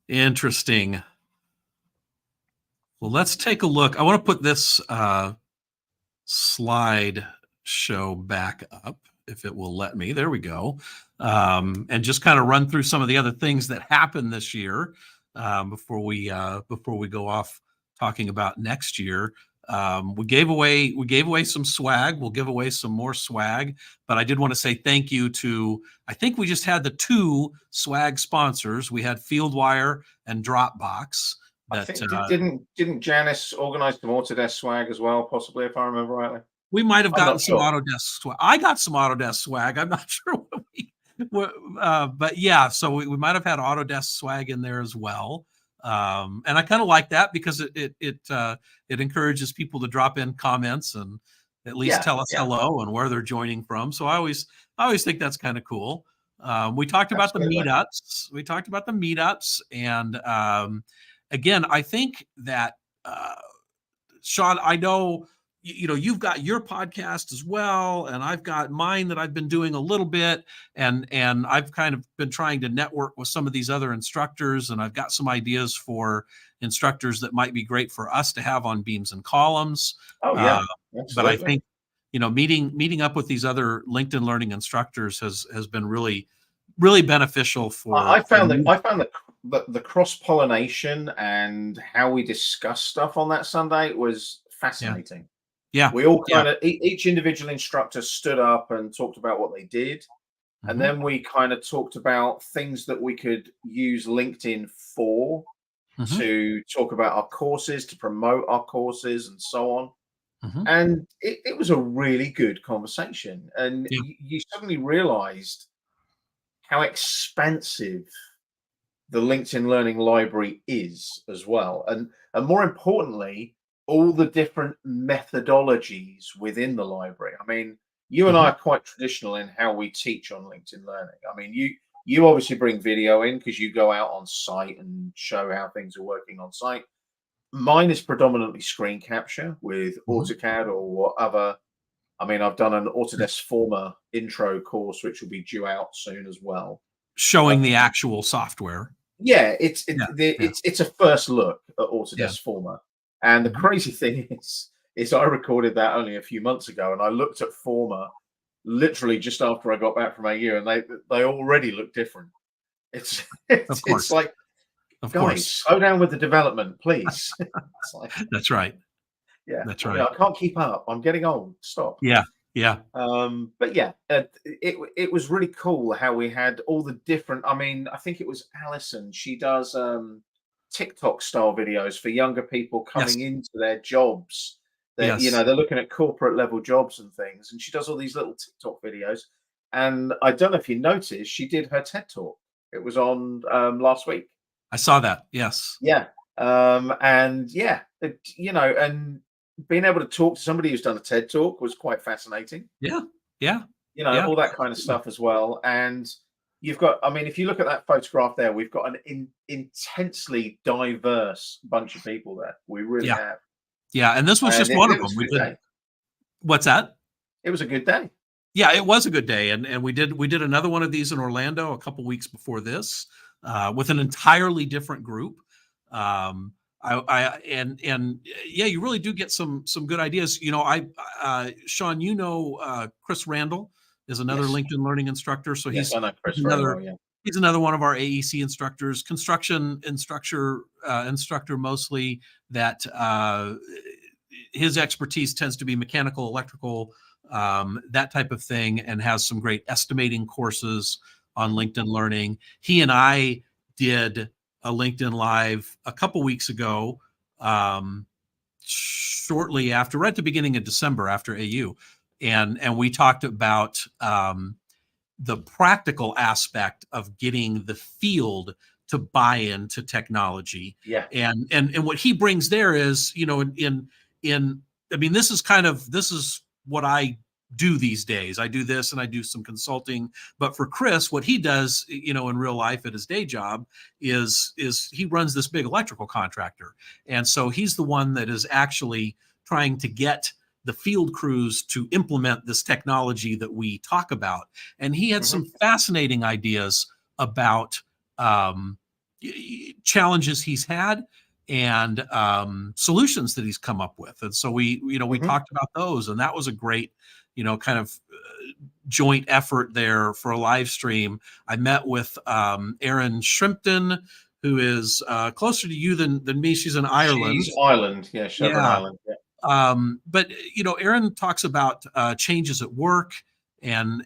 Interesting. Well, let's take a look. I want to put this slide show back up if it will let me. There we go. And just kind of run through some of the other things that happened this year before we go off talking about next year. We gave away some swag. We'll give away some more swag, but I did want to say thank you to, I think we just had the two swag sponsors. We had Fieldwire and Dropbox I that think didn't Janice organize some Autodesk swag as well, possibly, if I remember rightly? we might have I'm gotten not some sure. Autodesk swag. I got some Autodesk swag. I'm not sure but yeah, so we might have had Autodesk swag in there as well. And I kind of like that because it encourages people to drop in comments and at least Yeah, tell us yeah, hello and where they're joining from. So I always think that's kind of cool. We talked about the absolutely. meetups. We talked about the meetups, and again, I think that uh, Shaun, I know you've got your podcast as well, and I've got mine that I've been doing a little bit, and I've kind of been trying to network with some of these other instructors, and I've got some ideas for instructors that might be great for us to have on beams and columns. Oh Uh, yeah, but I absolutely. think meeting up with these other LinkedIn Learning instructors has been really beneficial I for found that me. the cross pollination and how we discuss stuff on that Sunday was Yeah, fascinating. yeah, We all yeah. kind of each individual instructor stood up and talked about what they did, and Hmm. then we kind of talked about things that we could use LinkedIn for, Hmm. to talk about our courses, to promote our courses, and so on. Hmm. And it was a really good conversation, and Yeah. you suddenly realized how expansive the LinkedIn Learning Library is as well, and more importantly, all the different methodologies within the library. I mean, you and I Hmm. are quite traditional in how we teach on LinkedIn Learning. I mean, you obviously bring video in because you go out on site and show how things are working on site. Mine is predominantly screen capture with Hmm. AutoCAD or other. I mean, I've done an Autodesk Former intro course, which will be due out soon as well. Showing the actual software. Yeah, Yeah, yeah, it's a first look at yeah. Autodesk Former, and the Mhm. crazy thing is I recorded that only a few months ago, and I looked at Former literally just after I got back from AU, and they already look different. It's Of it's course. like, Of guys, course. slow down with the development, please. It's like, That's right. yeah, That's you know, right. I can't keep up. I'm getting old. Stop. Yeah. Yeah. But yeah, it was really cool how we had all the different. I mean, I think it was Alison. She does TikTok style videos for younger people Yes. coming into their jobs. That, you Yes. know, they're looking at corporate level jobs and things, and she does all these little TikTok videos. And I don't know if you noticed, she did her TED talk. It was on last week. I saw that. Yes. Yeah. And yeah, you know, and being able to talk to somebody who's done a TED talk was quite fascinating, Yeah. Yeah. you know, Yeah. all that kind of Absolutely. stuff as well. And you've got, I mean, if you look at that photograph there, we've got an intensely diverse bunch of people there. We really Yeah. have. Yeah. And this was And just one of it them. was a We good did. day. What's that? It was a good day. Yeah, it was a good day, and we did another one of these in Orlando a couple weeks before this, with an entirely different group. I and yeah, you really do get some good ideas. Shaun, Chris Randall is another Yes. LinkedIn Learning instructor, so Yes, I know he's Chris very another well. Yeah. he's another one of our AEC instructors, construction instructor mostly. That his expertise tends to be mechanical, electrical, that type of thing, and has some great estimating courses on Mhm. LinkedIn Learning. He and I did a LinkedIn Live a couple weeks ago, um, shortly after, right at the beginning of December after AU, and we talked about the practical aspect of getting the field to buy into technology. Yeah. And what he brings there is, in I mean, this is what I do these days. I do this and I do some consulting. But for Chris, what he does, in real life at his day job is he runs this big electrical contractor. And so he's the one that is actually trying to get the field crews to implement this technology that we talk about. And he had Hmm. some fascinating ideas about um, challenges he's had and solutions that he's come up with. And so we Hmm. talked about those, and that was a great, kind of joint effort there for a live stream. I met with Erin Shrimpton, who is closer to you than me. She's in Ireland. She's Ireland. Yeah, she's over in Yeah. Ireland. Yeah. But Aaron talks about changes at work and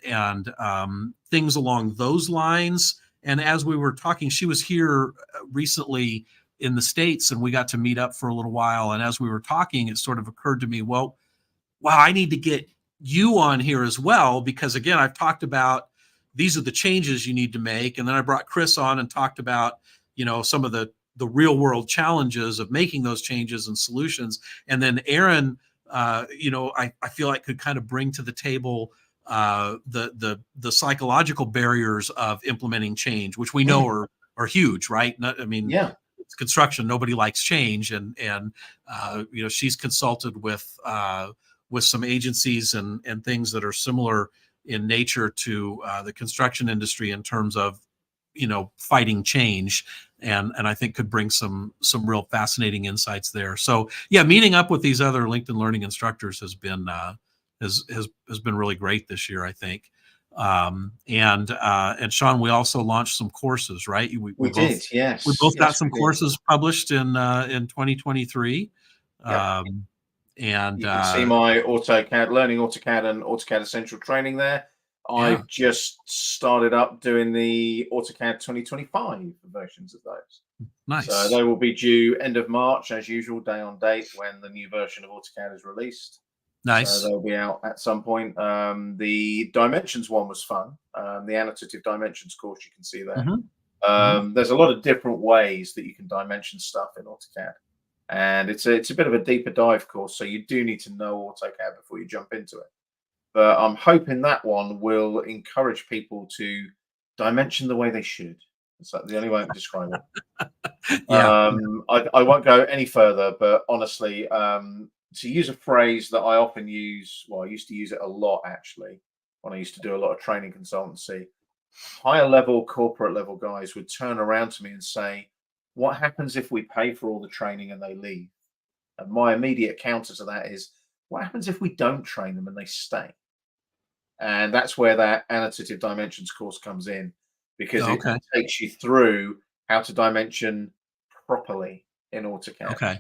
things along those lines. And as we were talking, she was here recently in the States, and we got to meet up for a little while. And as we were talking, it sort of occurred to me, well, wow, I need to get you on here as well, because again, I've talked about these are the changes you need to make. And then I brought Chris on and talked about, some of the real world challenges of making those changes and solutions. And then Aaron, I feel like could kind of bring to the table the psychological barriers of implementing change, which we know Mm. are huge, right? I mean, Yeah. it's construction, nobody likes change, and she's consulted with some agencies and things that are similar in nature to the construction industry in terms of fighting change, and I think could bring some real fascinating insights there. So yeah, meeting up with these other LinkedIn Learning instructors has been really great this year, I think. And Shaun, we also launched some courses, right? We We both did. we Yes. both got Yes, some we did. courses published in 2023. Yep. um, and You can see my AutoCAD, learning AutoCAD and AutoCAD Essential training there. yeah, I've just started up doing the AutoCAD 2025 versions of those. So nice. they will be due end of March, as usual, day on date when the new version of AutoCAD is released. So Nice. they'll be out at some point. The Dimensions one was fun. The Annotative Dimensions course you can see there. Hmm. Hmm. There's a lot of different ways that you can dimension stuff in AutoCAD, and it's a bit of a deeper dive course. So you do need to know AutoCAD before you jump into it. But I'm hoping that one will encourage people to dimension the way they should. It's like the only way I can describe it. Yeah. I won't go any further, but honestly, to use a phrase that I often use, well, I used to use it a lot actually when I used to do a lot of training consultancy. Higher level, corporate level guys would turn around to me and say, "What happens if we pay for all the training and they leave?" And my immediate counter to that is, "What happens if we don't train them and they stay?" and that's where that annotative dimensions course comes in, because it Okay. takes you through how to dimension properly in AutoCAD, Okay.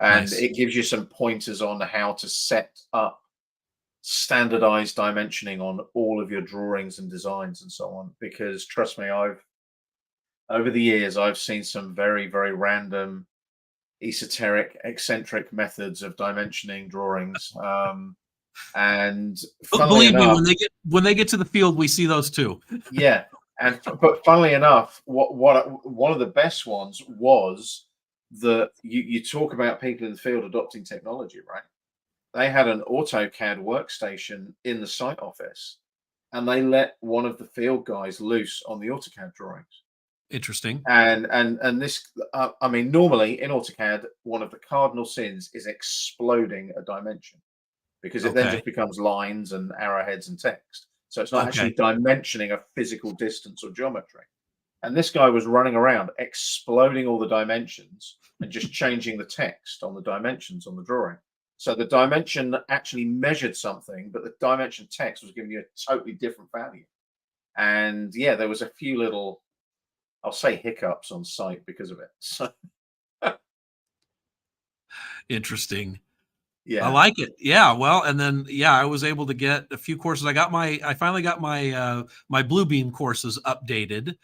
and Nice. it gives you some pointers on how to set up standardized dimensioning on all of your drawings and designs and so on. Because trust me, I've over the years I've seen some very, very random, esoteric, eccentric methods of dimensioning drawings. And funnily Believe me, enough, when they get to the field, we see those too. yeah, but funnily enough, one of the best ones was that you talk about people in the field adopting technology, right? They had an AutoCAD workstation in the site office, and they let one of the field guys loose on the AutoCAD drawings. Interesting. And this, I mean, normally in AutoCAD, one of the cardinal sins is exploding a dimension, because it then Okay. just becomes lines and arrowheads and text. So it's not Okay. actually dimensioning a physical distance or geometry. And this guy was running around exploding all the dimensions and just changing the text on the dimensions on the drawing. So the dimension actually measured something, but the dimension text was giving you a totally different value. And yeah, there was a few little, I'll say, hiccups on site because of it. So Interesting. I yeah, like it. Yeah. Well, and then yeah, I was able to get a few courses. I finally got my Bluebeam courses updated.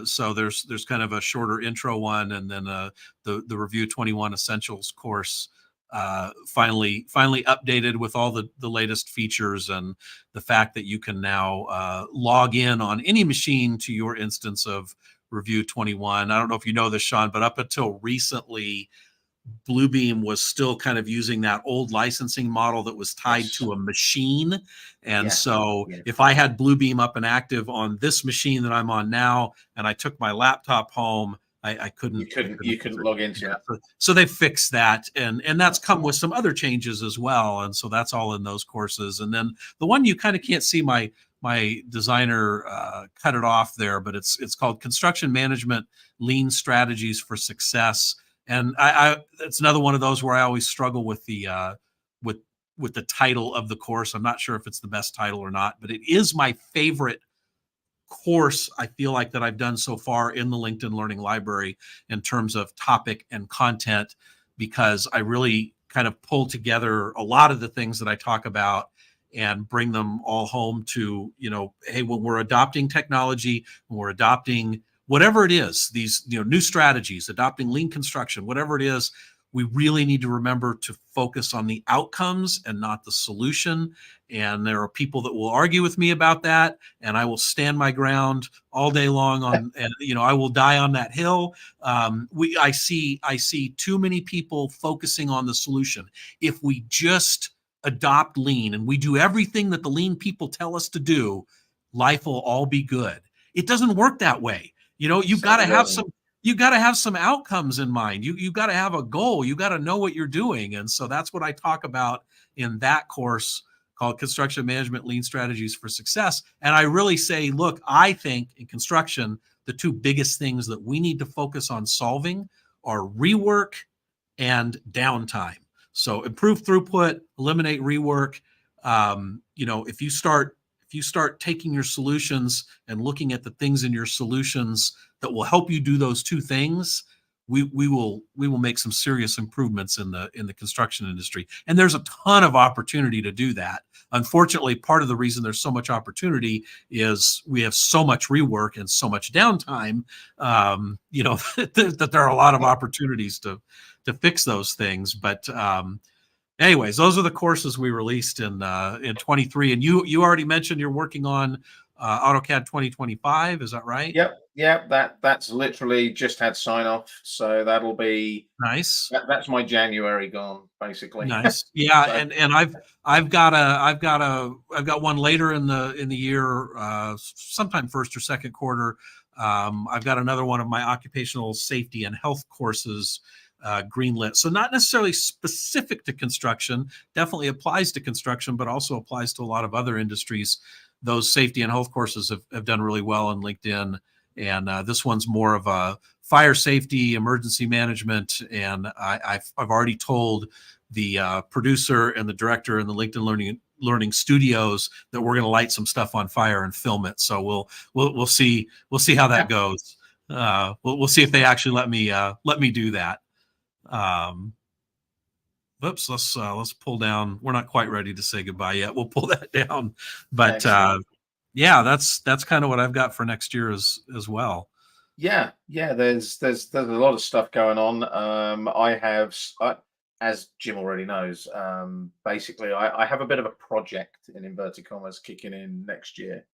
So there's kind of a shorter intro one, and then the Review 21 Essentials course finally updated with all the latest features, and the fact that you can now log in on any machine to your instance of Review 21. I don't know if you know this, Shaun, but up until recently, Bluebeam was still kind of using that old licensing model that was tied yes, to a machine. And yeah, so yeah. if I had Bluebeam up and active on this machine that I'm on now, and I took my laptop home, I couldn't You use couldn't it. log into Yeah. it. So they fixed that, and Yeah. that's come with some other changes as well. And so that's all in those courses. And then the one you kind of can't see my designer cut it off there, but it's called Construction Management Lean Strategies for Success. And I it's another one of those where I always struggle with the with with the title of the course. I'm not sure if it's the best title or not, but it is my favorite course I feel like that I've done so far in the LinkedIn Learning Library in terms of topic and content, because I really kind of pull together a lot of the things that I talk about and bring them all home to, hey, when we're adopting technology, when we're adopting whatever it is, these, new strategies, adopting lean construction, whatever it is, we really need to remember to focus on the outcomes and not the solution. And there are people that will argue with me about that, and I will stand my ground all day long on, and I will die on that hill. I see too many people focusing on the solution. If we just adopt lean and we do everything that the lean people tell us to do, life will all be good. It doesn't work that way. You've got to Certainly have doesn't. some outcomes in mind. You got to have a goal. You got to know what you're doing. And so that's what I talk about in that course called Construction Management Lean Strategies for Success. And I really say, look, I think in construction, the two biggest things that we need to focus on solving are rework and downtime. So improve throughput, eliminate rework. If you start taking your solutions and looking at the things in your solutions that will help you do those two things, we will make some serious improvements in the construction industry. And there's a ton of opportunity to do that. Unfortunately, part of the reason there's so much opportunity is we have so much rework and so much downtime. That there are a lot of opportunities to fix those things. But anyways, those are the courses we released in 23. And you already mentioned you're working on AutoCAD 2025. Is that right? Yep. That's literally just had sign off. So that'll be Nice. that's my January gone, basically. Nice. Yeah, So and I've got one later in the year, sometime first or second quarter. I've got another one of my occupational safety and health courses greenlit. So not necessarily specific to construction, definitely applies to construction, but also applies to a lot of other industries. Those safety and health courses have done really well on LinkedIn. And this one's more of a fire safety, emergency management, and I've already told the producer and the director and the LinkedIn Learning Studios that we're going to light some stuff on fire and film it. So we'll see how that goes. We'll see if they actually let me do that. Oops, let's pull down. We're not quite ready to say goodbye yet. We'll pull that down, but yeah, that's kind of what I've got for next year as well. Yeah, there's a lot of stuff going on. As Jim already knows, basically I have a bit of a project in inverted commas kicking in next year.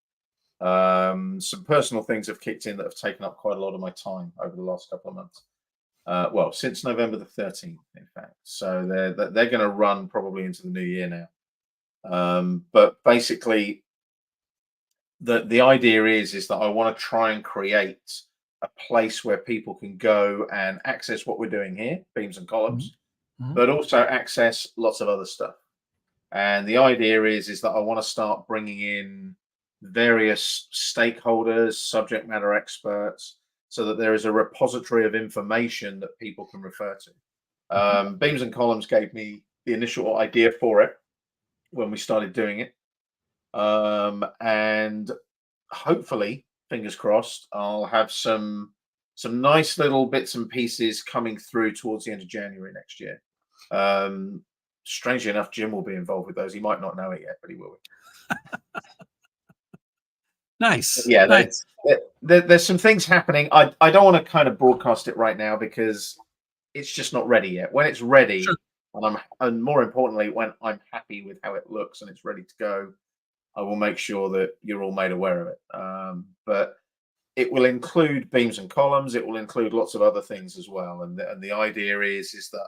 Some personal things have kicked in that have taken up quite a lot of my time over the last couple of months. Well, since November the 13th, in fact. So they're going to run probably into the new year now. But basically, the idea is that I want to try and create a place where people can go and access what we're doing here, beams and columns, Mm-hmm. but also access lots of other stuff. And the idea is that I want to start bringing in various stakeholders, subject matter experts, so that there is a repository of information that people can refer to. Beams and columns gave me the initial idea for it when we started doing it. And hopefully, fingers crossed, I'll have some nice little bits and pieces coming through towards the end of January next year. Strangely enough, Jim will be involved with those. He might not know it yet, but he will. Nice. Yeah, nice. There's some things happening. I don't want to kind of broadcast it right now because it's just not ready yet. When it's ready, Sure. and more importantly, when I'm happy with how it looks and it's ready to go, I will make sure that you're all made aware of it. But it will include beams and columns. It will include lots of other things as well. And the idea is that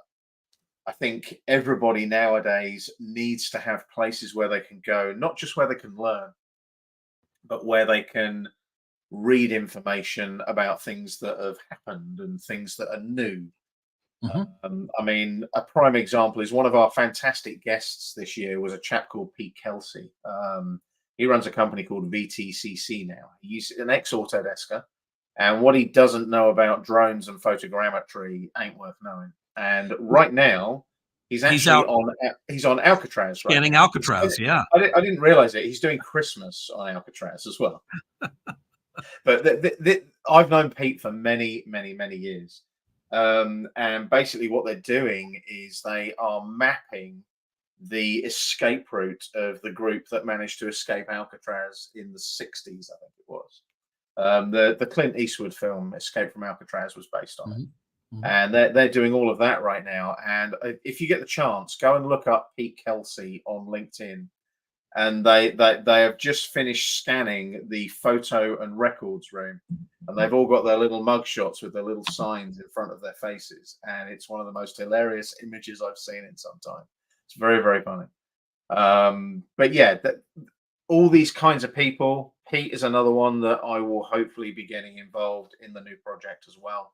I think everybody nowadays needs to have places where they can go, not just where they can learn, but where they can read information about things that have happened and things that are new. I mean, a prime example is one of our fantastic guests this year was a chap called Pete Kelsey. He runs a company called VTCC now. He's an ex-Autodesker, and what he doesn't know about drones and photogrammetry ain't worth knowing. And right now, he's on Alcatraz. Scanning Alcatraz, yeah. I didn't realize it. He's doing Christmas on Alcatraz as well. But I've known Pete for many, many, many years. And basically what they're doing is they are mapping the escape route of the group that managed to escape Alcatraz in the 60s, I think it was. The Clint Eastwood film Escape from Alcatraz was based on it. And they're doing all of that right now. And if you get the chance, go and look up Pete Kelsey on LinkedIn. And they have just finished scanning the photo and records room, and they've all got their little mug shots with their little signs in front of their faces, and it's one of the most hilarious images I've seen in some time. It's very, very funny. But yeah, all these kinds of people. Pete is another one that I will hopefully be getting involved in the new project as well.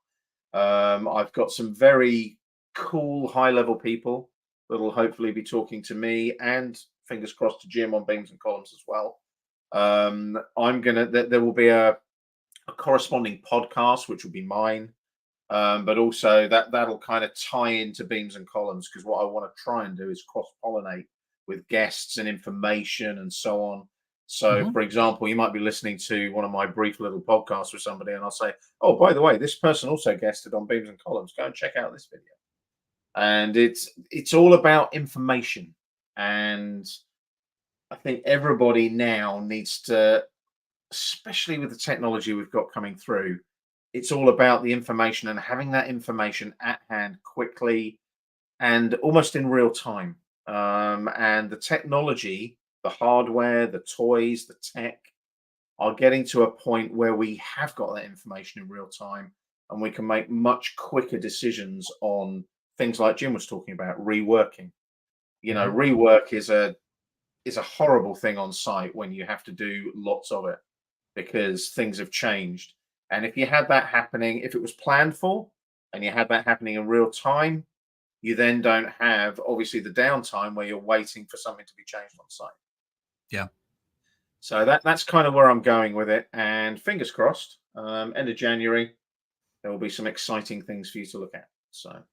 I've got some very cool high-level people that will hopefully be talking to me, and fingers crossed to Jim on beams and columns as well. There will be a corresponding podcast, which will be mine, but also that'll kind of tie into beams and columns, because what I want to try and do is cross-pollinate with guests and information and so on. So, for example, you might be listening to one of my brief little podcasts with somebody, and I'll say, "Oh, by the way, this person also guested on beams and columns. Go and check out this video." And it's all about information. And I think everybody now needs to, especially with the technology we've got coming through, it's all about the information and having that information at hand quickly and almost in real time. And the technology, the hardware, the toys, the tech are getting to a point where we have got that information in real time, and we can make much quicker decisions on things like Jim was talking about, reworking. Rework is a horrible thing on site when you have to do lots of it because things have changed. And if you had that happening, if it was planned for and you had that happening in real time, you then don't have obviously the downtime where you're waiting for something to be changed on site. Yeah. So that's kind of where I'm going with it. And fingers crossed, end of January, there will be some exciting things for you to look at. So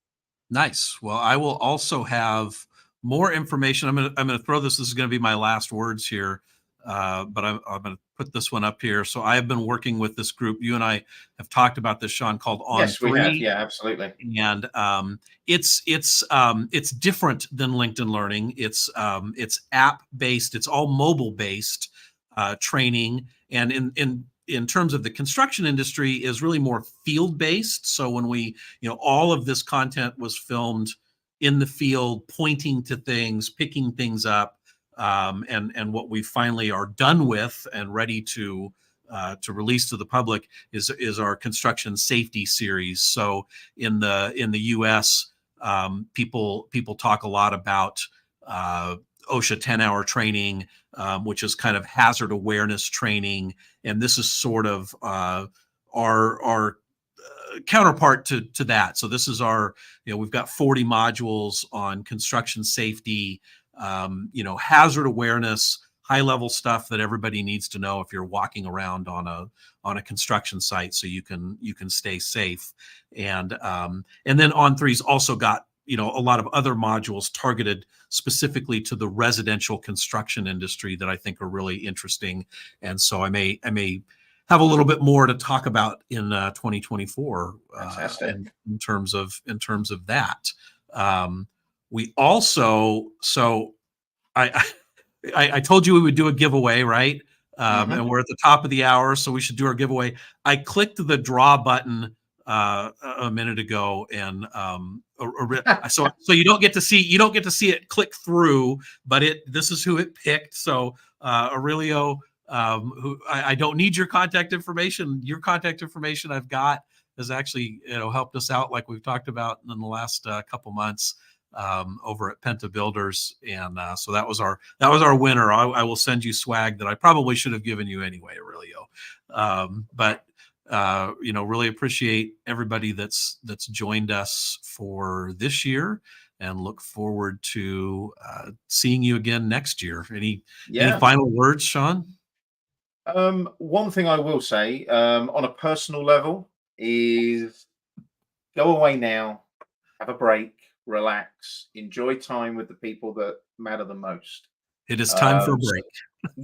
Nice. Well, I will also have more information. I'm gonna throw this. This is gonna be my last words here, but I'm gonna put this one up here. So I have been working with this group. You and I have talked about this, Shaun, called On Yes, we have. Three, Yeah, absolutely. and it's different than LinkedIn Learning. It's app based. It's all mobile based training, and in terms of the construction industry, is really more field based. So when we, all of this content was filmed in the field, pointing to things, picking things up, and what we finally are done with and ready to release to the public is our construction safety series. So in the U.S., people talk a lot about OSHA 10-hour training, which is kind of hazard awareness training, and this is sort of our counterpart to that. So this is our, we've got 40 modules on construction safety, hazard awareness, high level stuff that everybody needs to know if you're walking around on a construction site, so you can stay safe. And then On Three's also got, a lot of other modules targeted specifically to the residential construction industry that I think are really interesting. And so I may have a little bit more to talk about in 2024, Fantastic. in terms of that. We also, so I I told you we would do a giveaway, right? Hmm. And we're at the top of the hour, so we should do our giveaway. I clicked the draw button a minute ago, and so you don't get to see it click through, but this is who it picked. So Aurelio, who I don't need your contact information. Your contact information I've got has actually, helped us out, like we've talked about in the last couple months, over at Penta Builders, and so that was our winner. I will send you swag that I probably should have given you anyway, Aurelio. But really appreciate everybody that's joined us for this year, and look forward to seeing you again next year. Any Yeah. final words, Shaun? One thing I will say, on a personal level, is go away now, have a break, relax, enjoy time with the people that matter the most. It is time for a So, break.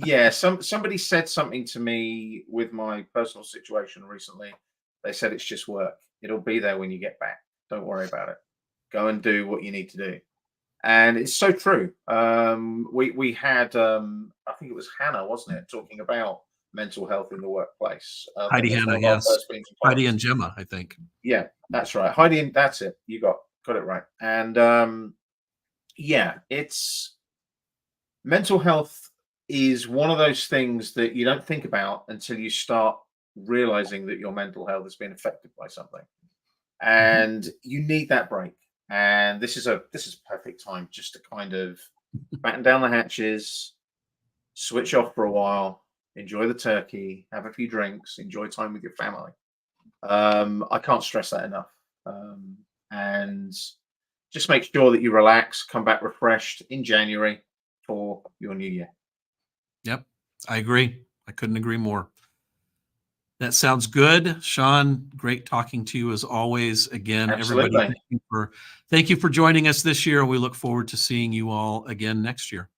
yeah, somebody said something to me with my personal situation recently. They said it's just work. It'll be there when you get back. Don't worry about it. Go and do what you need to do. And it's so true. We had, I think it was Hannah, wasn't it, talking about mental health in the workplace. Heidi One Hanna, of our yes. first meeting Heidi clients. and Gemma, I think. Yeah, that's right. Heidi, that's it. You got it right. And yeah, it's mental health is one of those things that you don't think about until you start realizing that your mental health has been affected by something, Mhm. and you need that break. And this is perfect time just to kind of batten down the hatches, switch off for a while, enjoy the turkey, have a few drinks, enjoy time with your family. I can't stress that enough. And just make sure that you relax, come back refreshed in January for your new year. Yep, I agree. I couldn't agree more. That sounds good. Shaun, great talking to you as always. Again, everybody, Absolutely. thank you for joining us this year. We look forward to seeing you all again next year.